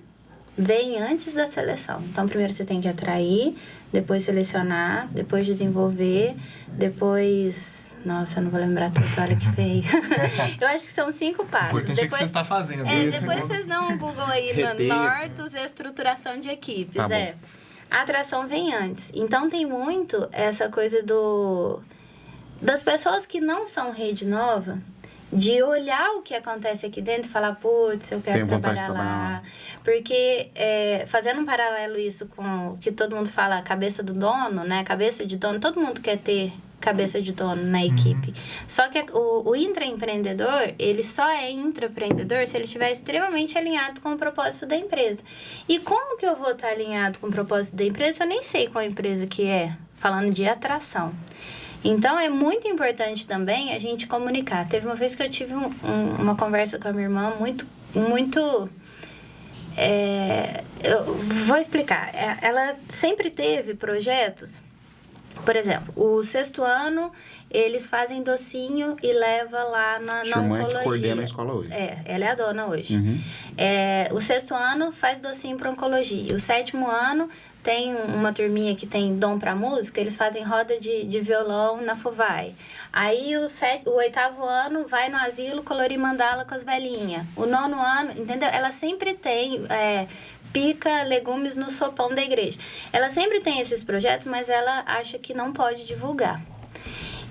vem antes da seleção. Então, primeiro você tem que atrair, depois selecionar, depois desenvolver, depois... Nossa, não vou lembrar todos, olha que feio. Eu acho que são 5 passos. O importante é que você está fazendo. Depois vocês dão um Google aí no Nortus, estruturação de equipes. Tá bom. a atração vem antes. Então, tem muito essa coisa das pessoas que não são rede nova, de olhar o que acontece aqui dentro e falar, putz, eu quero trabalhar lá. Porque, fazendo um paralelo isso com o que todo mundo fala, cabeça do dono, né? Cabeça de dono, todo mundo quer ter cabeça de dono na equipe. Só que o intraempreendedor, ele só é intraempreendedor se ele estiver extremamente alinhado com o propósito da empresa. E como que eu vou estar alinhado com o propósito da empresa? Eu nem sei qual empresa que é, falando de atração. Então, é muito importante também a gente comunicar. Teve uma vez que eu tive uma conversa com a minha irmã muito... eu vou explicar. Ela sempre teve projetos. Por exemplo, o 6º ano, eles fazem docinho e leva lá na oncologia. Que coordena a escola hoje. Ela é a dona hoje. O 6º ano faz docinho para oncologia. O 7º ano tem uma turminha que tem dom para música, eles fazem roda de violão na FUVAI. Aí o 8º ano vai no asilo colorir mandala com as velhinhas. O 9º ano, entendeu? Ela sempre tem... pica legumes no sopão da igreja. Ela sempre tem esses projetos, mas ela acha que não pode divulgar.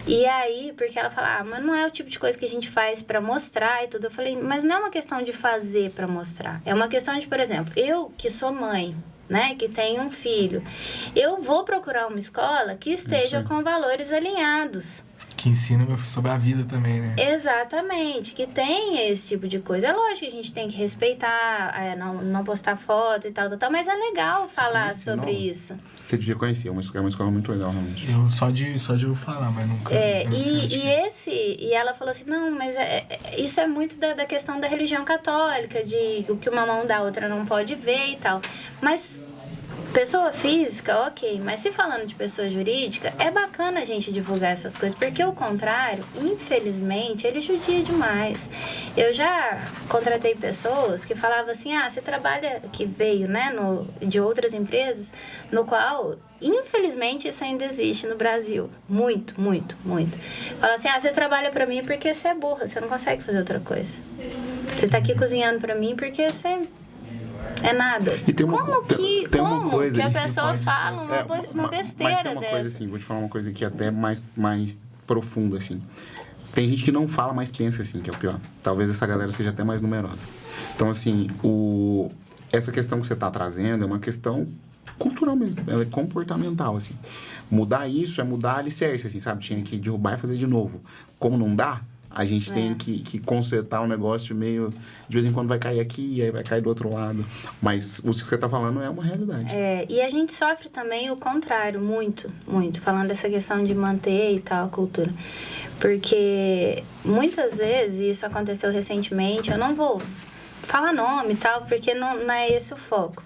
E aí, porque ela fala, mas não é o tipo de coisa que a gente faz para mostrar e tudo. Eu falei, mas não é uma questão de fazer para mostrar. É uma questão de, por exemplo, eu que sou mãe, né, que tenho um filho, eu vou procurar uma escola que esteja com valores alinhados. Que ensina sobre a vida também, né? Exatamente, que tem esse tipo de coisa. É lógico que a gente tem que respeitar, não postar foto e tal, mas é legal falar sobre isso. Você devia conhecer, é uma escola muito legal, realmente. Eu só de eu falar, mas nunca... E ela falou assim, não, mas isso é muito da questão da religião católica, de o que uma mão da outra não pode ver e tal. Mas... pessoa física, ok, mas se falando de pessoa jurídica, é bacana a gente divulgar essas coisas, porque o contrário, infelizmente, ele judia demais. Eu já contratei pessoas que falavam assim, você trabalha, que veio, né, de outras empresas, no qual, infelizmente, isso ainda existe no Brasil. Muito, muito, muito. Fala assim, você trabalha pra mim porque você é burra, você não consegue fazer outra coisa. Você tá aqui cozinhando pra mim porque você... é nada. E tem uma, como que a pessoa fala uma besteira mas tem uma dessa? Coisa assim, vou te falar uma coisa que é até mais profunda, assim. Tem gente que não fala, mas pensa assim, que é o pior. Talvez essa galera seja até mais numerosa. Então, assim, essa questão que você está trazendo é uma questão cultural mesmo, ela é comportamental, assim. Mudar isso é mudar alicerce, assim, sabe? Tinha que derrubar e fazer de novo. Como não dá, a gente tem que consertar um negócio meio... de vez em quando vai cair aqui, e aí vai cair do outro lado. Mas o que você está falando é uma realidade. E a gente sofre também o contrário, muito, muito. Falando dessa questão de manter e tal a cultura. Porque muitas vezes, isso aconteceu recentemente, eu não vou falar nome e tal, porque não é esse o foco.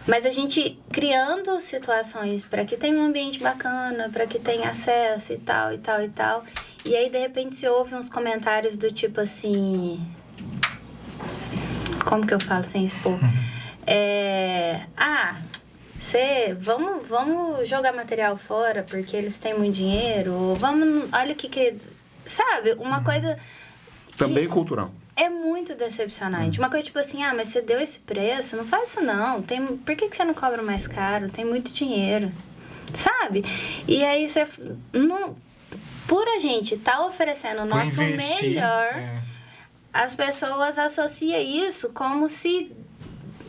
Mas a gente criando situações para que tenha um ambiente bacana, para que tenha acesso e tal, e tal, e tal... E aí, de repente, se ouve uns comentários do tipo assim... Como que eu falo sem expor? Vamos jogar material fora porque eles têm muito dinheiro. Ou olha o que... Sabe? Uma coisa... Também cultural. É muito decepcionante. Uma coisa tipo assim, mas você deu esse preço? Não faz isso não. Por que você não cobra mais caro? Tem muito dinheiro. Sabe? E aí você... Por a gente estar oferecendo o nosso melhor, as pessoas associam isso como se...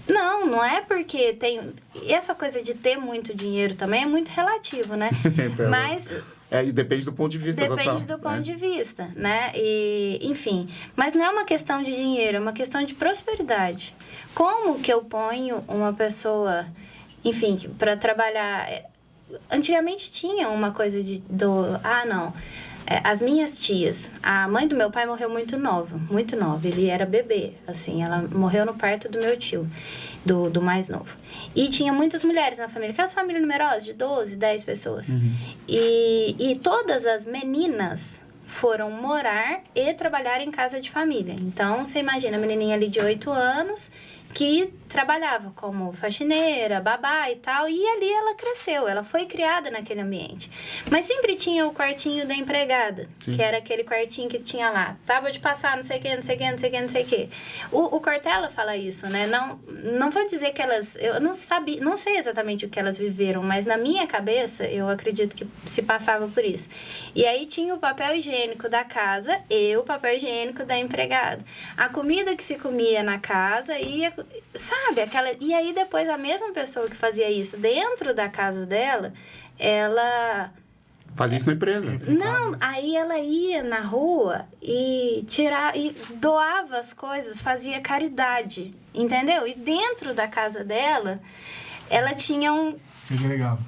Não é porque tem... Essa coisa de ter muito dinheiro também é muito relativo, né? Então, mas... depende do ponto de vista. Depende do ponto de vista, né? E, enfim, mas não é uma questão de dinheiro, é uma questão de prosperidade. Como que eu ponho uma pessoa, enfim, para trabalhar... Antigamente tinha uma coisa as minhas tias, a mãe do meu pai morreu muito nova, ele era bebê, assim, ela morreu no parto do meu tio, do mais novo. E tinha muitas mulheres na família, aquelas famílias numerosas, de 12, 10 pessoas. E todas as meninas foram morar e trabalhar em casa de família. Então, você imagina a menininha ali de 8 anos... que trabalhava como faxineira, babá e tal, e ali ela cresceu, ela foi criada naquele ambiente. Mas sempre tinha o quartinho da empregada, Sim. que era aquele quartinho que tinha lá, tábua de passar, não sei o que, não sei o que, não sei o que, não sei o que. O Cortella fala isso, né? Não vou dizer que elas... Eu não sei exatamente o que elas viveram, mas na minha cabeça, eu acredito que se passava por isso. E aí tinha o papel higiênico da casa e o papel higiênico da empregada. A comida que se comia na casa ia... Sabe? E aí depois a mesma pessoa que fazia isso dentro da casa dela, ela... Fazia isso na empresa. Não, aí ela ia na rua e doava as coisas, fazia caridade, entendeu? E dentro da casa dela, ela tinha um... Seria legal.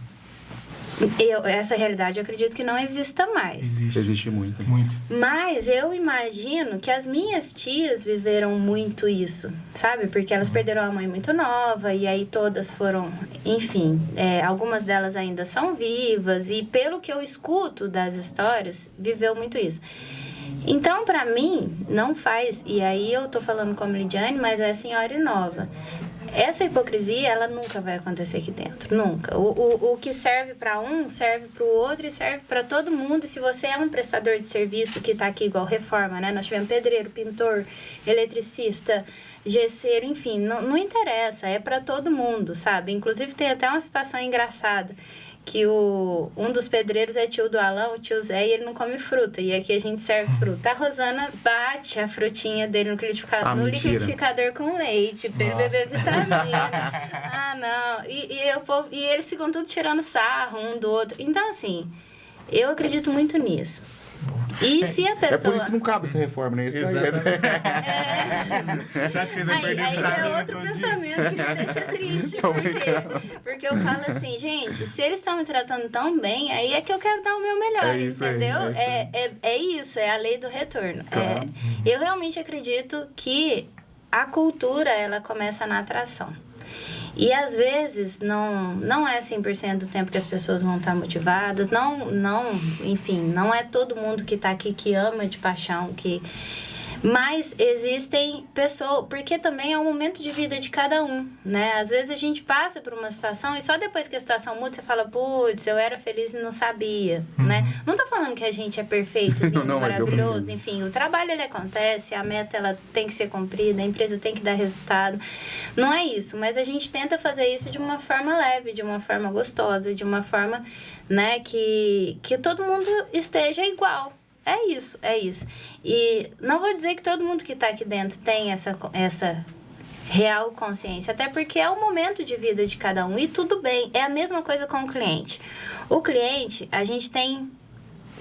Essa realidade eu acredito que não exista mais. Existe muito. Muito. Mas eu imagino que as minhas tias viveram muito isso, sabe? Porque elas perderam a mãe muito nova e aí todas foram... Enfim, algumas delas ainda são vivas e pelo que eu escuto das histórias, viveu muito isso. Então, pra mim, não faz... E aí eu tô falando como Lidiane, mas é a senhora nova. Essa hipocrisia, ela nunca vai acontecer aqui dentro, nunca. O que serve para um, serve para o outro e serve para todo mundo. E se você é um prestador de serviço que está aqui igual reforma, né? Nós tivemos pedreiro, pintor, eletricista, gesseiro, enfim, não interessa, é para todo mundo, sabe? Inclusive tem até uma situação engraçada, que um dos pedreiros é tio do Alan, o tio Zé, e ele não come fruta. E aqui a gente serve fruta. A Rosana bate a frutinha dele no liquidificador com leite, pra ele beber vitamina. Não. E eles ficam tudo tirando sarro um do outro. Então, assim, eu acredito muito nisso. E se a pessoa... É por isso que não cabe essa reforma, né? Exatamente. Você acha que eles vão perder aí já é vitamina outro todo pensamento que me deixa triste. Tô Porque eu falo assim, gente, se eles estão me tratando tão bem, aí é que eu quero dar o meu melhor, É isso aí, entendeu? é isso aí. É a lei do retorno. Tá. Eu realmente acredito que a cultura, ela começa na atração. E às vezes não é 100% do tempo que as pessoas vão estar motivadas, enfim, não é todo mundo que está aqui que ama de paixão, mas existem pessoas, porque também é o momento de vida de cada um, né? Às vezes a gente passa por uma situação e só depois que a situação muda, você fala, putz, eu era feliz e não sabia, né? Não tô falando que a gente é perfeito, lindo, não, maravilhoso, enfim, o trabalho ele acontece, a meta ela tem que ser cumprida, a empresa tem que dar resultado, não é isso, mas a gente tenta fazer isso de uma forma leve, de uma forma gostosa, de uma forma, né, que todo mundo esteja igual. É isso. E não vou dizer que todo mundo que está aqui dentro tem essa real consciência, até porque é o momento de vida de cada um e tudo bem. É a mesma coisa com o cliente. O cliente, a gente tem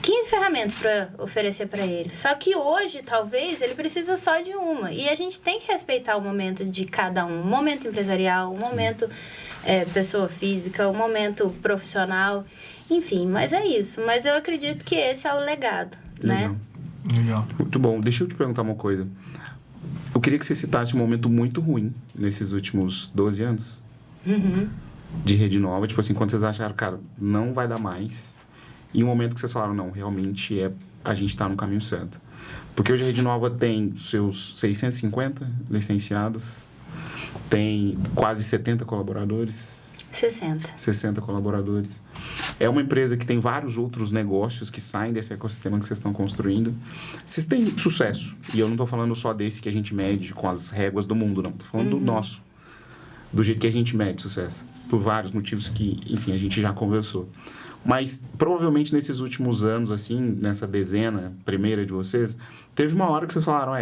15 ferramentas para oferecer para ele. Só que hoje, talvez, ele precisa só de uma. E a gente tem que respeitar o momento de cada um. O momento empresarial, o momento pessoa física, o momento profissional. Enfim, mas é isso. Mas eu acredito que esse é o legado, né? Legal. Muito bom. Deixa eu te perguntar uma coisa. Eu queria que você citasse um momento muito ruim nesses últimos 12 anos de Rede Nova. Tipo assim, quando vocês acharam, cara, não vai dar mais. E um momento que vocês falaram, não, realmente a gente está no caminho certo. Porque hoje a Rede Nova tem seus 650 licenciados, tem quase 70 colaboradores. 60 colaboradores. É uma empresa que tem vários outros negócios que saem desse ecossistema que vocês estão construindo. Vocês têm sucesso. E eu não estou falando só desse que a gente mede com as réguas do mundo, não. Estou falando do nosso. Do jeito que a gente mede sucesso. Por vários motivos que, enfim, a gente já conversou. Mas, provavelmente, nesses últimos anos, assim, nessa dezena primeira de vocês, teve uma hora que vocês falaram,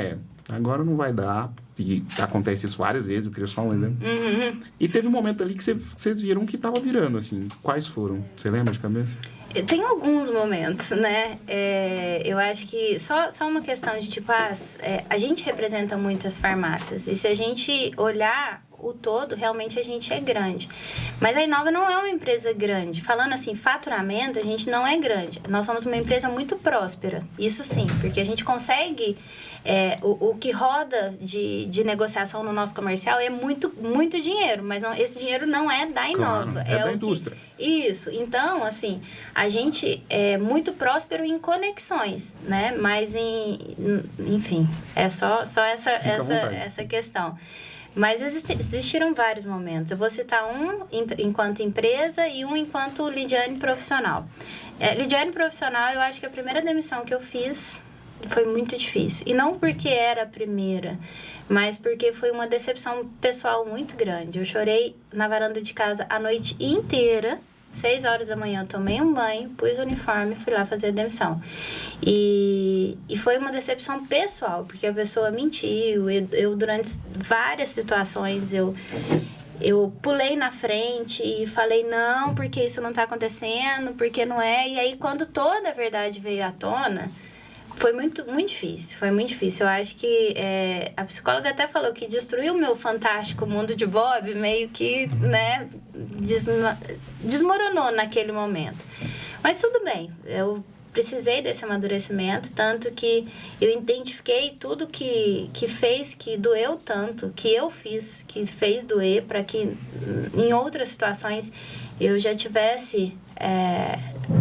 agora não vai dar. E acontece isso várias vezes, eu queria só um exemplo. E teve um momento ali que vocês viram que estava virando, assim. Quais foram? Você lembra de cabeça? Tem alguns momentos, né? Eu acho que só uma questão de, tipo, a gente representa muito as farmácias. E se a gente olhar o todo, realmente a gente é grande. Mas a Inova não é uma empresa grande. Falando assim, faturamento, a gente não é grande. Nós somos uma empresa muito próspera. Isso sim, porque a gente consegue... o que roda de negociação no nosso comercial é muito, muito dinheiro, mas esse dinheiro não é da Inova. Claro, é da indústria. Isso. Então, assim, a gente é muito próspero em conexões, né? Mas, enfim, é só essa questão. Mas existiram vários momentos. Eu vou citar um enquanto empresa e um enquanto Lidiane profissional. Lidiane profissional, eu acho que a primeira demissão que eu fiz foi muito difícil. E não porque era a primeira, mas porque foi uma decepção pessoal muito grande. Eu chorei na varanda de casa a noite inteira. 6 horas da manhã eu tomei um banho, pus o uniforme e fui lá fazer a demissão. E foi uma decepção pessoal, porque a pessoa mentiu. Eu durante várias situações, eu pulei na frente e falei não, porque isso não está acontecendo, porque não é. E aí, quando toda a verdade veio à tona, foi muito, muito difícil. Foi muito difícil. Eu acho que a psicóloga até falou que destruiu o meu fantástico mundo de Bob, meio que, né, desmoronou naquele momento. Mas tudo bem, eu precisei desse amadurecimento, tanto que eu identifiquei tudo que fez, que doeu tanto, que eu fiz, que fez doer, para que em outras situações eu já tivesse...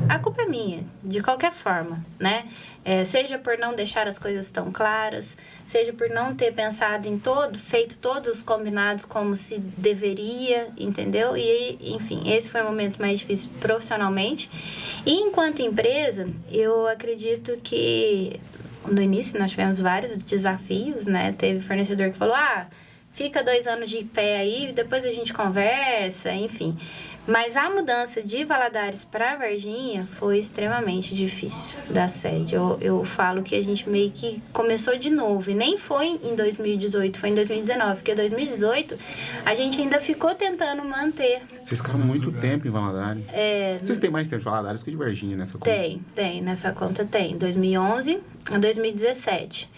a culpa é minha, de qualquer forma, né? Seja por não deixar as coisas tão claras, seja por não ter pensado feito todos os combinados como se deveria, entendeu? E, enfim, esse foi o momento mais difícil profissionalmente. E enquanto empresa, eu acredito que no início nós tivemos vários desafios, né? Teve fornecedor que falou, fica 2 anos de pé aí, depois a gente conversa, enfim. Mas a mudança de Valadares para Varginha foi extremamente difícil da sede. Eu falo que a gente meio que começou de novo. E nem foi em 2018, foi em 2019. Porque em 2018 a gente ainda ficou tentando manter. Vocês ficaram muito tempo em Valadares. Vocês têm mais tempo de Valadares que de Varginha nessa conta? Tem. Nessa conta tem. 2011 a 2017.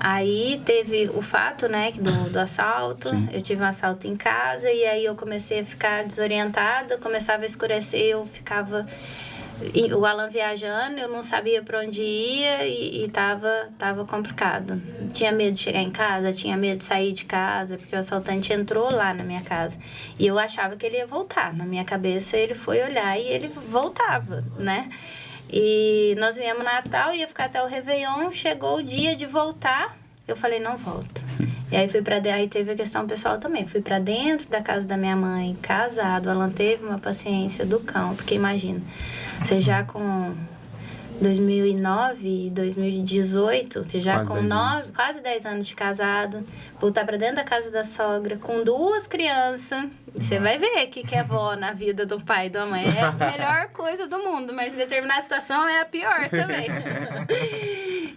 Aí teve o fato, né, do assalto. Sim. Eu tive um assalto em casa e aí eu comecei a ficar desorientada, começava a escurecer, eu ficava... O Alan viajando, eu não sabia para onde ia e tava complicado. Tinha medo de chegar em casa, tinha medo de sair de casa, porque o assaltante entrou lá na minha casa. E eu achava que ele ia voltar. Na minha cabeça, ele foi olhar e ele voltava, né? E nós viemos no Natal, ia ficar até o Réveillon, chegou o dia de voltar, eu falei, não volto. E aí aí teve a questão pessoal também, fui pra dentro da casa da minha mãe, casado, ela teve uma paciência do cão, porque imagina, você já com 2009, 2018, você já quase 10 anos de casado, voltar pra dentro da casa da sogra, com 2 crianças, você vai ver que é vó na vida do pai e da mãe. É a melhor coisa do mundo, mas em determinada situação é a pior também.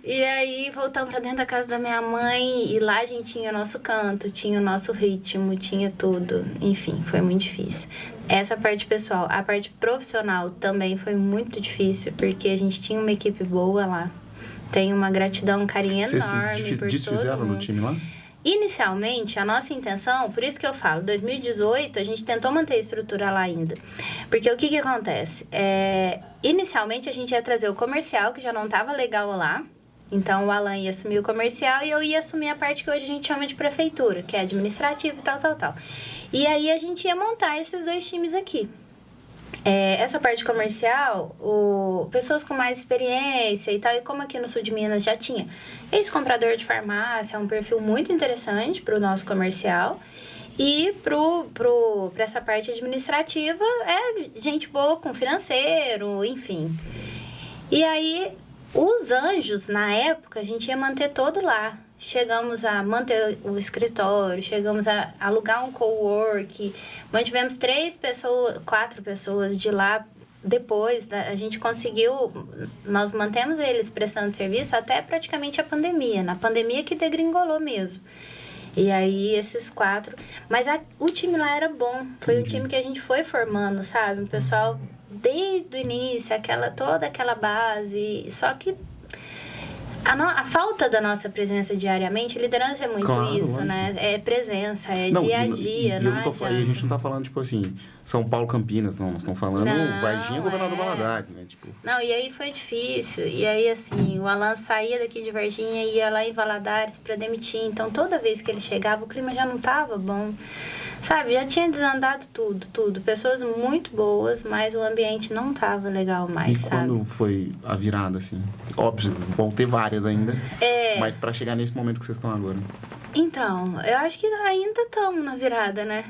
E aí, voltamos pra dentro da casa da minha mãe, e lá a gente tinha nosso canto, tinha o nosso ritmo, tinha tudo. Enfim, foi muito difícil. Essa parte pessoal. A parte profissional também foi muito difícil, porque a gente tinha uma equipe boa lá. Tenho uma gratidão, um carinho enorme por todo mundo. Desfizeram no time lá? Inicialmente, a nossa intenção, por isso que eu falo, 2018, a gente tentou manter a estrutura lá ainda. Porque o que acontece? Inicialmente, a gente ia trazer o comercial, que já não estava legal lá. Então, o Alan ia assumir o comercial e eu ia assumir a parte que hoje a gente chama de prefeitura, que é administrativa e tal. E aí, a gente ia montar esses 2 times aqui. Essa parte comercial, pessoas com mais experiência e tal, e como aqui no sul de Minas já tinha ex-comprador de farmácia, é um perfil muito interessante para o nosso comercial. E para essa parte administrativa, gente boa com financeiro, enfim. E aí, os anjos, na época, a gente ia manter todo lá. Chegamos a manter o escritório, chegamos a alugar um cowork, mantivemos 4 pessoas de lá. Depois, a gente conseguiu, nós mantemos eles prestando serviço até praticamente a pandemia. Na pandemia que degringolou mesmo. E aí, esses 4... Mas o time lá era bom. Foi um time que a gente foi formando, sabe? O pessoal, desde o início, toda aquela base. Só que a falta da nossa presença diariamente, liderança é muito isso, né? É presença, dia a dia, não adianta. E a gente não tá falando, tipo assim, São Paulo, Campinas, não. Nós estamos falando Varginha, Governador Valadares, né? Tipo... Não, e aí foi difícil. E aí, assim, o Alan saía daqui de Varginha e ia lá em Valadares para demitir. Então, toda vez que ele chegava, o clima já não tava bom. Sabe, já tinha desandado tudo. Pessoas muito boas, mas o ambiente não tava legal mais, sabe? E quando foi a virada, assim? Óbvio, vão ter várias ainda. Mas para chegar nesse momento que vocês estão agora. Então, eu acho que ainda estamos na virada, né?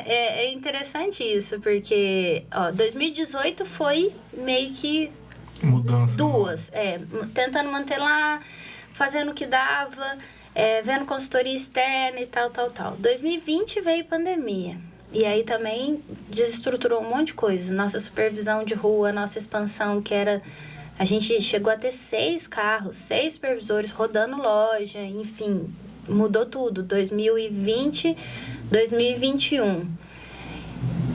É interessante isso, porque 2018 foi meio que mudança. Duas. Tentando manter lá, fazendo o que dava, vendo consultoria externa e tal. 2020 veio pandemia. E aí também desestruturou um monte de coisa. Nossa supervisão de rua, nossa expansão, que era... A gente chegou a ter 6 carros, 6 supervisores rodando loja, enfim... Mudou tudo, 2020, 2021.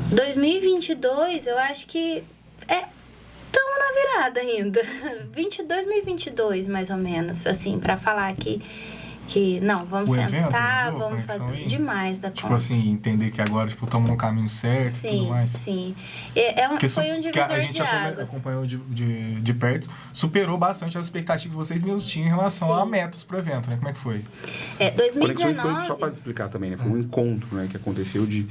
2022, eu acho que estamos na virada ainda. 2022, mais ou menos, assim, para falar que não, vamos o sentar, evento, vamos fazer demais da conta. Tipo assim, entender que agora estamos no caminho certo e tudo mais. Sim. Foi um divisor de águas. A gente acompanhou de perto, superou bastante as expectativas que vocês mesmos tinham em relação a metas pro evento, né? Como é que foi? 2019... Foi só para explicar também, né? Foi um encontro, né, que aconteceu de...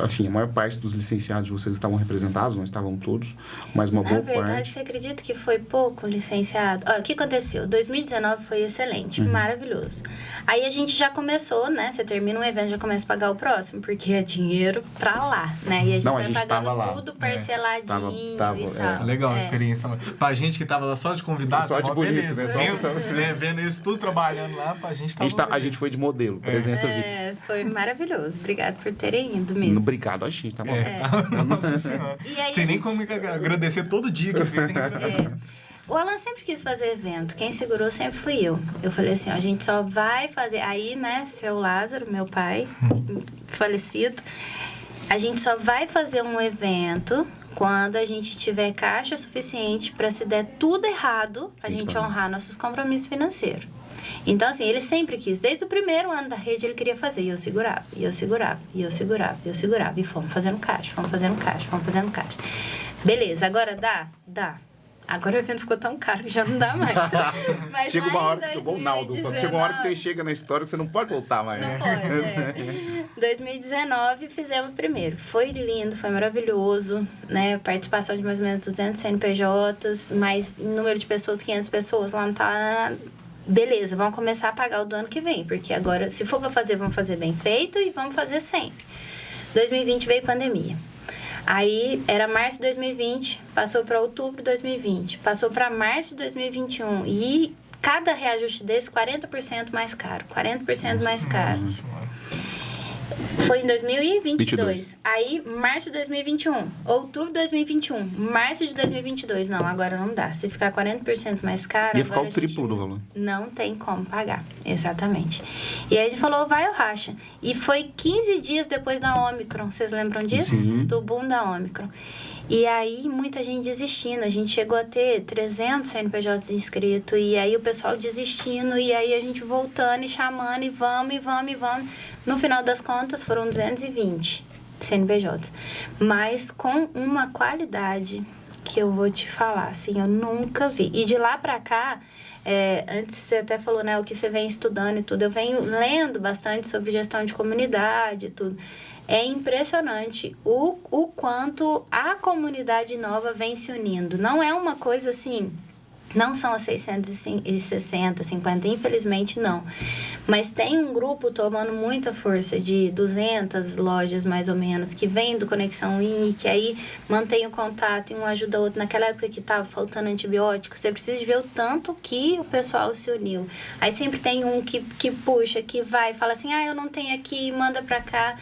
Enfim, a maior parte dos licenciados de vocês estavam representados, não estavam todos, mas uma boa parte... Na verdade, você acredita que foi pouco licenciado? O que aconteceu? 2019 foi excelente, maravilhoso. Aí a gente já começou, né? Você termina um evento, já começa a pagar o próximo, porque é dinheiro pra lá, né? E a gente vai pagando tudo parceladinho e tal. Legal a experiência. Pra gente que tava lá só de convidado, só de bonito, beleza, né? Vendo isso tudo trabalhando lá, pra gente a gente foi de modelo, presença VIP. Foi maravilhoso. Obrigado por terem ido mesmo. Obrigado a gente, tá bom? Nossa senhora. Tem nem como agradecer todo dia que fez, tem que agradecer. O Alan sempre quis fazer evento. Quem segurou sempre fui eu. Eu falei assim, a gente só vai fazer... Aí, né, seu Lázaro, meu pai, falecido, a gente só vai fazer um evento quando a gente tiver caixa suficiente para, se der tudo errado, a gente honrar nossos compromissos financeiros. Então, assim, ele sempre quis. Desde o primeiro ano da rede, ele queria fazer. E eu segurava. E fomos fazendo caixa. Beleza, agora dá? Dá. Agora o evento ficou tão caro que já não dá mais. Mas chega uma hora que... Igual o Naldo. Chega uma hora que você chega na história que você não pode voltar mais. Não pode, 2019 fizemos o primeiro. Foi lindo, foi maravilhoso, né? Participação de mais ou menos 200 CNPJs, mais número de pessoas, 500 pessoas lá no tal. Beleza, vamos começar a pagar o do ano que vem, porque agora, se for para fazer, vamos fazer bem feito e vamos fazer sempre. 2020 veio pandemia. Aí, era março de 2020, passou para outubro de 2020, passou para março de 2021. E cada reajuste desse, 40% mais caro. 40% mais caro. Foi em 2022. Aí, março de 2021. Outubro de 2021. Março de 2022. Não, agora não dá. Se ficar 40% mais caro... Ia ficar o triplo do valor. Não tem como pagar. Exatamente. E aí a gente falou, vai ou racha. E foi 15 dias depois da Ômicron. Vocês lembram disso? Sim. Do boom da Ômicron. E aí, muita gente desistindo. A gente chegou a ter 300 CNPJs inscritos. E aí, o pessoal desistindo. E aí, a gente voltando e chamando. E vamos. No final das contas, foram 220 CNPJs. Mas com uma qualidade que eu vou te falar, assim, eu nunca vi. E de lá pra cá... antes você até falou, né, o que você vem estudando e tudo. Eu venho lendo bastante sobre gestão de comunidade e tudo. É impressionante o quanto a comunidade nova vem se unindo. Não é uma coisa assim... Não são as 660, 50, infelizmente não. Mas tem um grupo tomando muita força de 200 lojas, mais ou menos, que vem do Conexão IN, que aí mantém o contato e um ajuda o outro. Naquela época que estava faltando antibiótico, você precisa ver o tanto que o pessoal se uniu. Aí sempre tem um que puxa, que vai, fala assim, eu não tenho aqui, manda pra cá.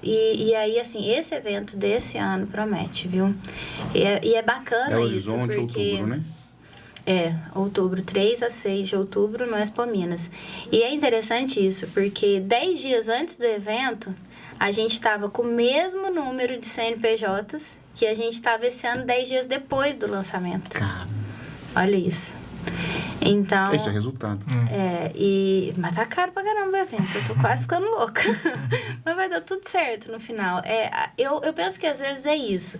E aí, assim, esse evento desse ano promete, viu? E é bacana isso, Horizonte, porque... outubro, né? Outubro, 3 a 6 de outubro no Expo Minas. E é interessante isso, porque 10 dias antes do evento, a gente estava com o mesmo número de CNPJs que a gente estava esse ano 10 dias depois do lançamento. Cara. Olha isso. Então... Esse é o resultado. Mas tá caro pra caramba o evento. Eu tô quase ficando louca. Mas vai dar tudo certo no final. Eu penso que às vezes é isso.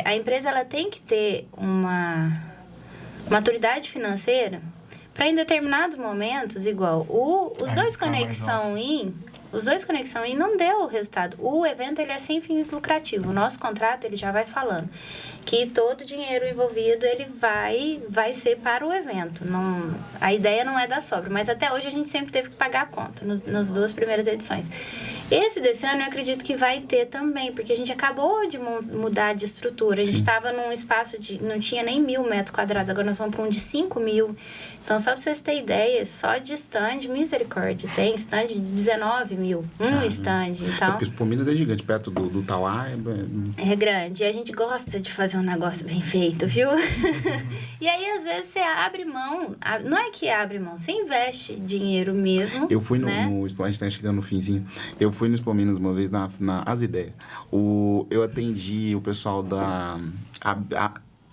A empresa ela tem que ter uma maturidade financeira para em determinados momentos, igual os dois Conexão IN, Os 2 Conexão In não deu o resultado. O evento, ele é sem fins lucrativos. O nosso contrato, ele já vai falando que todo o dinheiro envolvido, ele vai ser para o evento. Não, a ideia não é dar sobra, mas até hoje a gente sempre teve que pagar a conta, nas 2 primeiras edições. Esse desse ano eu acredito que vai ter também, porque a gente acabou de mudar de estrutura. A gente estava num espaço não tinha nem 1.000 metros quadrados, agora nós vamos para um de 5.000. Então, só para vocês terem ideia, só de stand, misericórdia, tem stand de 19.000, stand. Então, porque o Minas é gigante, perto do Tauá. É grande, e a gente gosta de fazer um negócio bem feito, viu? E aí, às vezes, você abre mão, não é que abre mão, você investe dinheiro mesmo. Eu fui a gente tá chegando no finzinho, eu fui no Expo Minas uma vez na As Ideias. Eu atendi o pessoal da...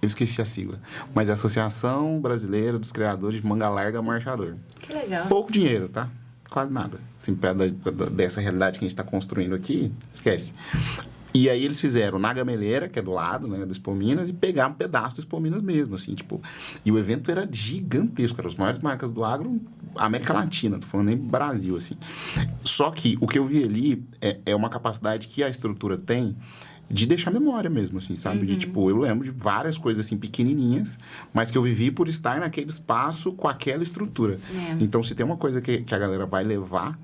eu esqueci a sigla, mas é a Associação Brasileira dos Criadores de Manga Larga Marchador. Que legal. Pouco dinheiro, tá? Quase nada. Assim, perto dessa realidade que a gente está construindo aqui, esquece. E aí eles fizeram na Gameleira, que é do lado, né, do Expo Minas, e pegaram um pedaço do Expo Minas mesmo, assim, tipo... E o evento era gigantesco, eram as maiores marcas do agro, América Latina, tô falando nem Brasil, assim. Só que o que eu vi ali é uma capacidade que a estrutura tem de deixar memória mesmo, assim, sabe? De, tipo, eu lembro de várias coisas, assim, pequenininhas, mas que eu vivi por estar naquele espaço com aquela estrutura. Então, se tem uma coisa que a galera vai levar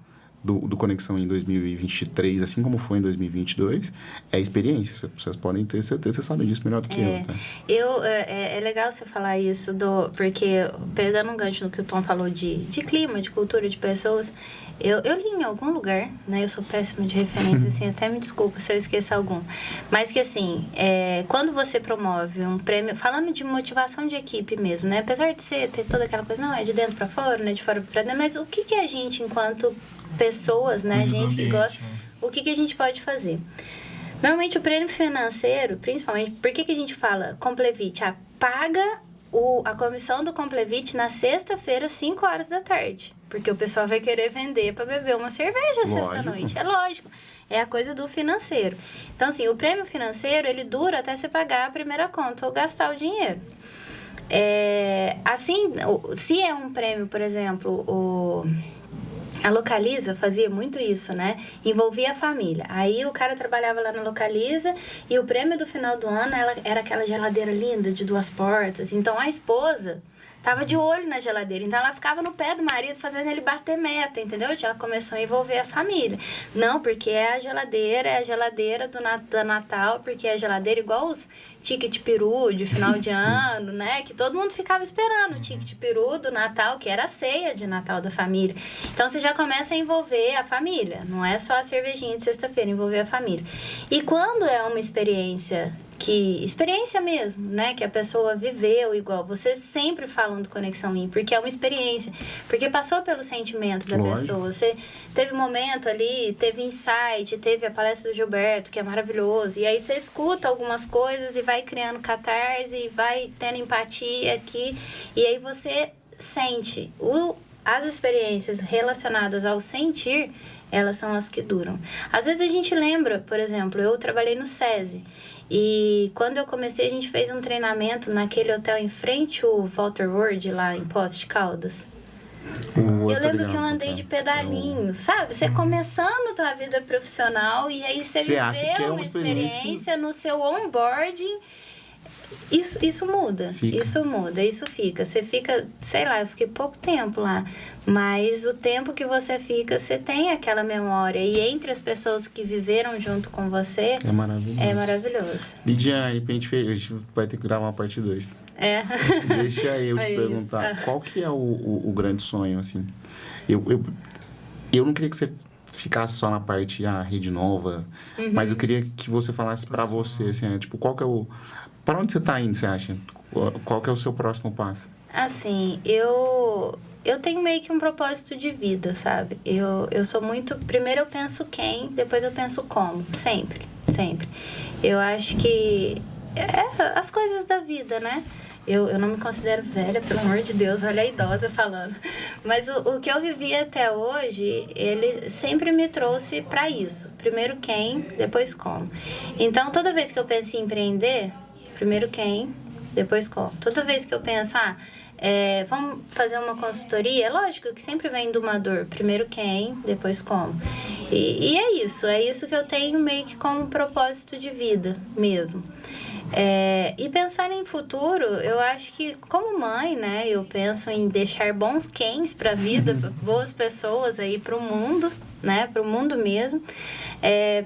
do Conexão em 2023, assim como foi em 2022, é a experiência. Vocês podem ter certeza, vocês sabem disso melhor do que eu, tá? É legal você falar isso, porque pegando um gancho no que o Tom falou de clima, de cultura, de pessoas, eu li em algum lugar, né? Eu sou péssima de referência, assim, até me desculpa se eu esqueço algum. Mas que, assim, quando você promove um prêmio, falando de motivação de equipe mesmo, né? Apesar de ter toda aquela coisa, não, é de dentro para fora, não é de fora para dentro, mas o que a gente, enquanto pessoas, né? Gente que gosta, o que a gente pode fazer? Normalmente, o prêmio financeiro, principalmente, por que a gente fala Complevit? Paga a comissão do Complevit na sexta-feira, 5 horas da tarde. Porque o pessoal vai querer vender para beber uma cerveja sexta-noite. É lógico. É a coisa do financeiro. Então, assim, o prêmio financeiro, ele dura até você pagar a primeira conta ou gastar o dinheiro. Assim, se é um prêmio, por exemplo, a Localiza fazia muito isso, né? Envolvia a família. Aí o cara trabalhava lá na Localiza e o prêmio do final do ano era aquela geladeira linda de 2 portas. Então a esposa tava de olho na geladeira. Então ela ficava no pé do marido fazendo ele bater meta, entendeu? Já começou a envolver a família. Não, porque é a geladeira do Natal, porque é a geladeira igual os ticket peru de final de ano, né? Que todo mundo ficava esperando o ticket peru do Natal, que era a ceia de Natal da família. Então você já começa a envolver a família. Não é só a cervejinha de sexta-feira, envolver a família. E quando é uma experiência mesmo, né? Que a pessoa viveu igual. Vocês sempre falam do Conexão In, porque é uma experiência. Porque passou pelo sentimento da pessoa. Você teve um momento ali, teve insight, teve a palestra do Gilberto, que é maravilhoso. E aí você escuta algumas coisas e vai criando catarse, e vai tendo empatia aqui. E aí você sente. As experiências relacionadas ao sentir, elas são as que duram. Às vezes a gente lembra, por exemplo, eu trabalhei no SESI. E quando eu comecei, a gente fez um treinamento naquele hotel em frente ao Walter World, lá em Poços de Caldas. Eu lembro que eu andei de pedalinho, sabe? Você começando a tua vida profissional e aí você viveu uma experiência no seu onboarding. Isso muda, isso fica. Você fica, sei lá, eu fiquei pouco tempo lá, mas o tempo que você fica, você tem aquela memória. E entre as pessoas que viveram junto com você, é maravilhoso. Lidiane, a gente vai ter que gravar uma parte 2. Deixa eu te perguntar, qual que é o grande sonho, assim? Eu não queria que você ficasse só na parte Rede Nova, mas eu queria que você falasse pra você, assim, tipo, qual que é para onde você tá indo, você acha? Qual que é o seu próximo passo? Assim, eu tenho meio que um propósito de vida, sabe? Eu sou muito... Primeiro eu penso quem, depois eu penso como. Sempre. Eu acho que as coisas da vida, né? Eu não me considero velha, pelo amor de Deus, olha a idosa falando. Mas o que eu vivi até hoje, ele sempre me trouxe para isso. Primeiro quem, depois como. Então, toda vez que eu penso em empreender... Primeiro quem, depois como. Toda vez que eu penso, vamos fazer uma consultoria? É lógico que sempre vem de uma dor. Primeiro quem, depois como. E é isso que eu tenho meio que como propósito de vida mesmo. E pensar em futuro, eu acho que como mãe, né, eu penso em deixar bons quens para a vida, boas pessoas aí para o mundo, né, para o mundo mesmo.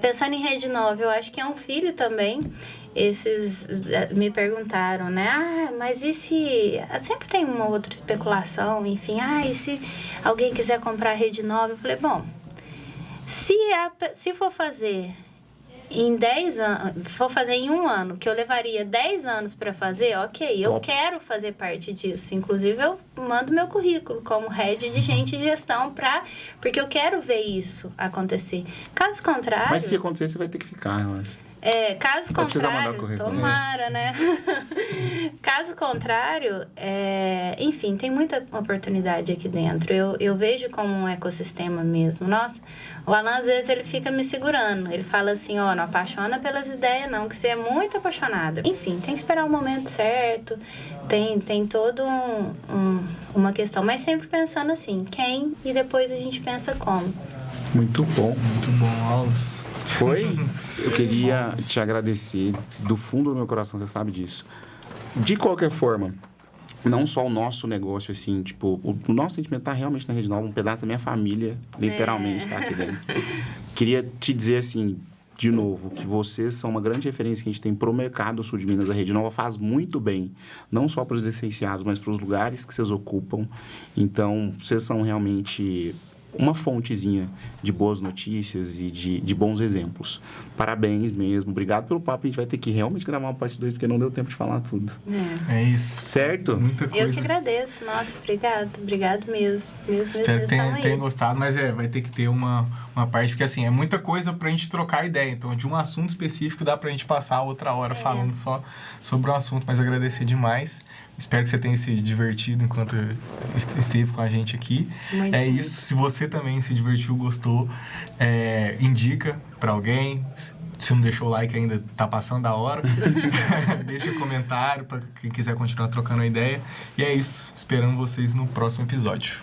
Pensando em Rede Nova, eu acho que é um filho também. Esses me perguntaram, né, mas e se... Sempre tem uma outra especulação, enfim, e se alguém quiser comprar a Rede Nova? Eu falei, bom, se for fazer em 10 anos, for fazer em um ano, que eu levaria 10 anos para fazer, ok, eu quero fazer parte disso. Inclusive, eu mando meu currículo como head de gente de gestão porque eu quero ver isso acontecer. Caso contrário... Mas se acontecer, você vai ter que ficar, eu acho. Caso contrário, tomara, né? Caso contrário, enfim, tem muita oportunidade aqui dentro. Eu vejo como um ecossistema mesmo. Nossa, o Alan, às vezes, ele fica me segurando. Ele fala assim, não apaixona pelas ideias, não, que você é muito apaixonada. Enfim, tem que esperar o momento certo. Tem todo uma questão. Mas sempre pensando assim, quem? E depois a gente pensa como. Muito bom. Muito bom, Alves. Foi? Eu queria te agradecer do fundo do meu coração, você sabe disso. De qualquer forma, não só o nosso negócio, assim, tipo, o nosso sentimento tá realmente na Rede Nova, um pedaço da minha família, literalmente, tá aqui dentro. Queria te dizer, assim, de novo, que vocês são uma grande referência que a gente tem pro mercado sul de Minas. A Rede Nova faz muito bem, não só para os licenciados, mas para os lugares que vocês ocupam. Então, vocês são realmente uma fontezinha de boas notícias e de bons exemplos. Parabéns mesmo. Obrigado pelo papo. A gente vai ter que realmente gravar uma parte 2, porque não deu tempo de falar tudo. É isso. Certo? Muita coisa. Eu que agradeço. Nossa, obrigado. Obrigado mesmo. Espero que tenha gostado, mas vai ter que ter uma parte, porque assim, é muita coisa pra gente trocar ideia. Então, de um assunto específico, dá pra gente passar outra hora falando só sobre um assunto, mas agradecer demais. Espero que você tenha se divertido enquanto esteve com a gente aqui. Muito isso. Se você também se divertiu, gostou, indica pra alguém. Se não deixou o like ainda, tá passando da hora. Deixa um comentário pra quem quiser continuar trocando a ideia. E é isso. Esperando vocês no próximo episódio.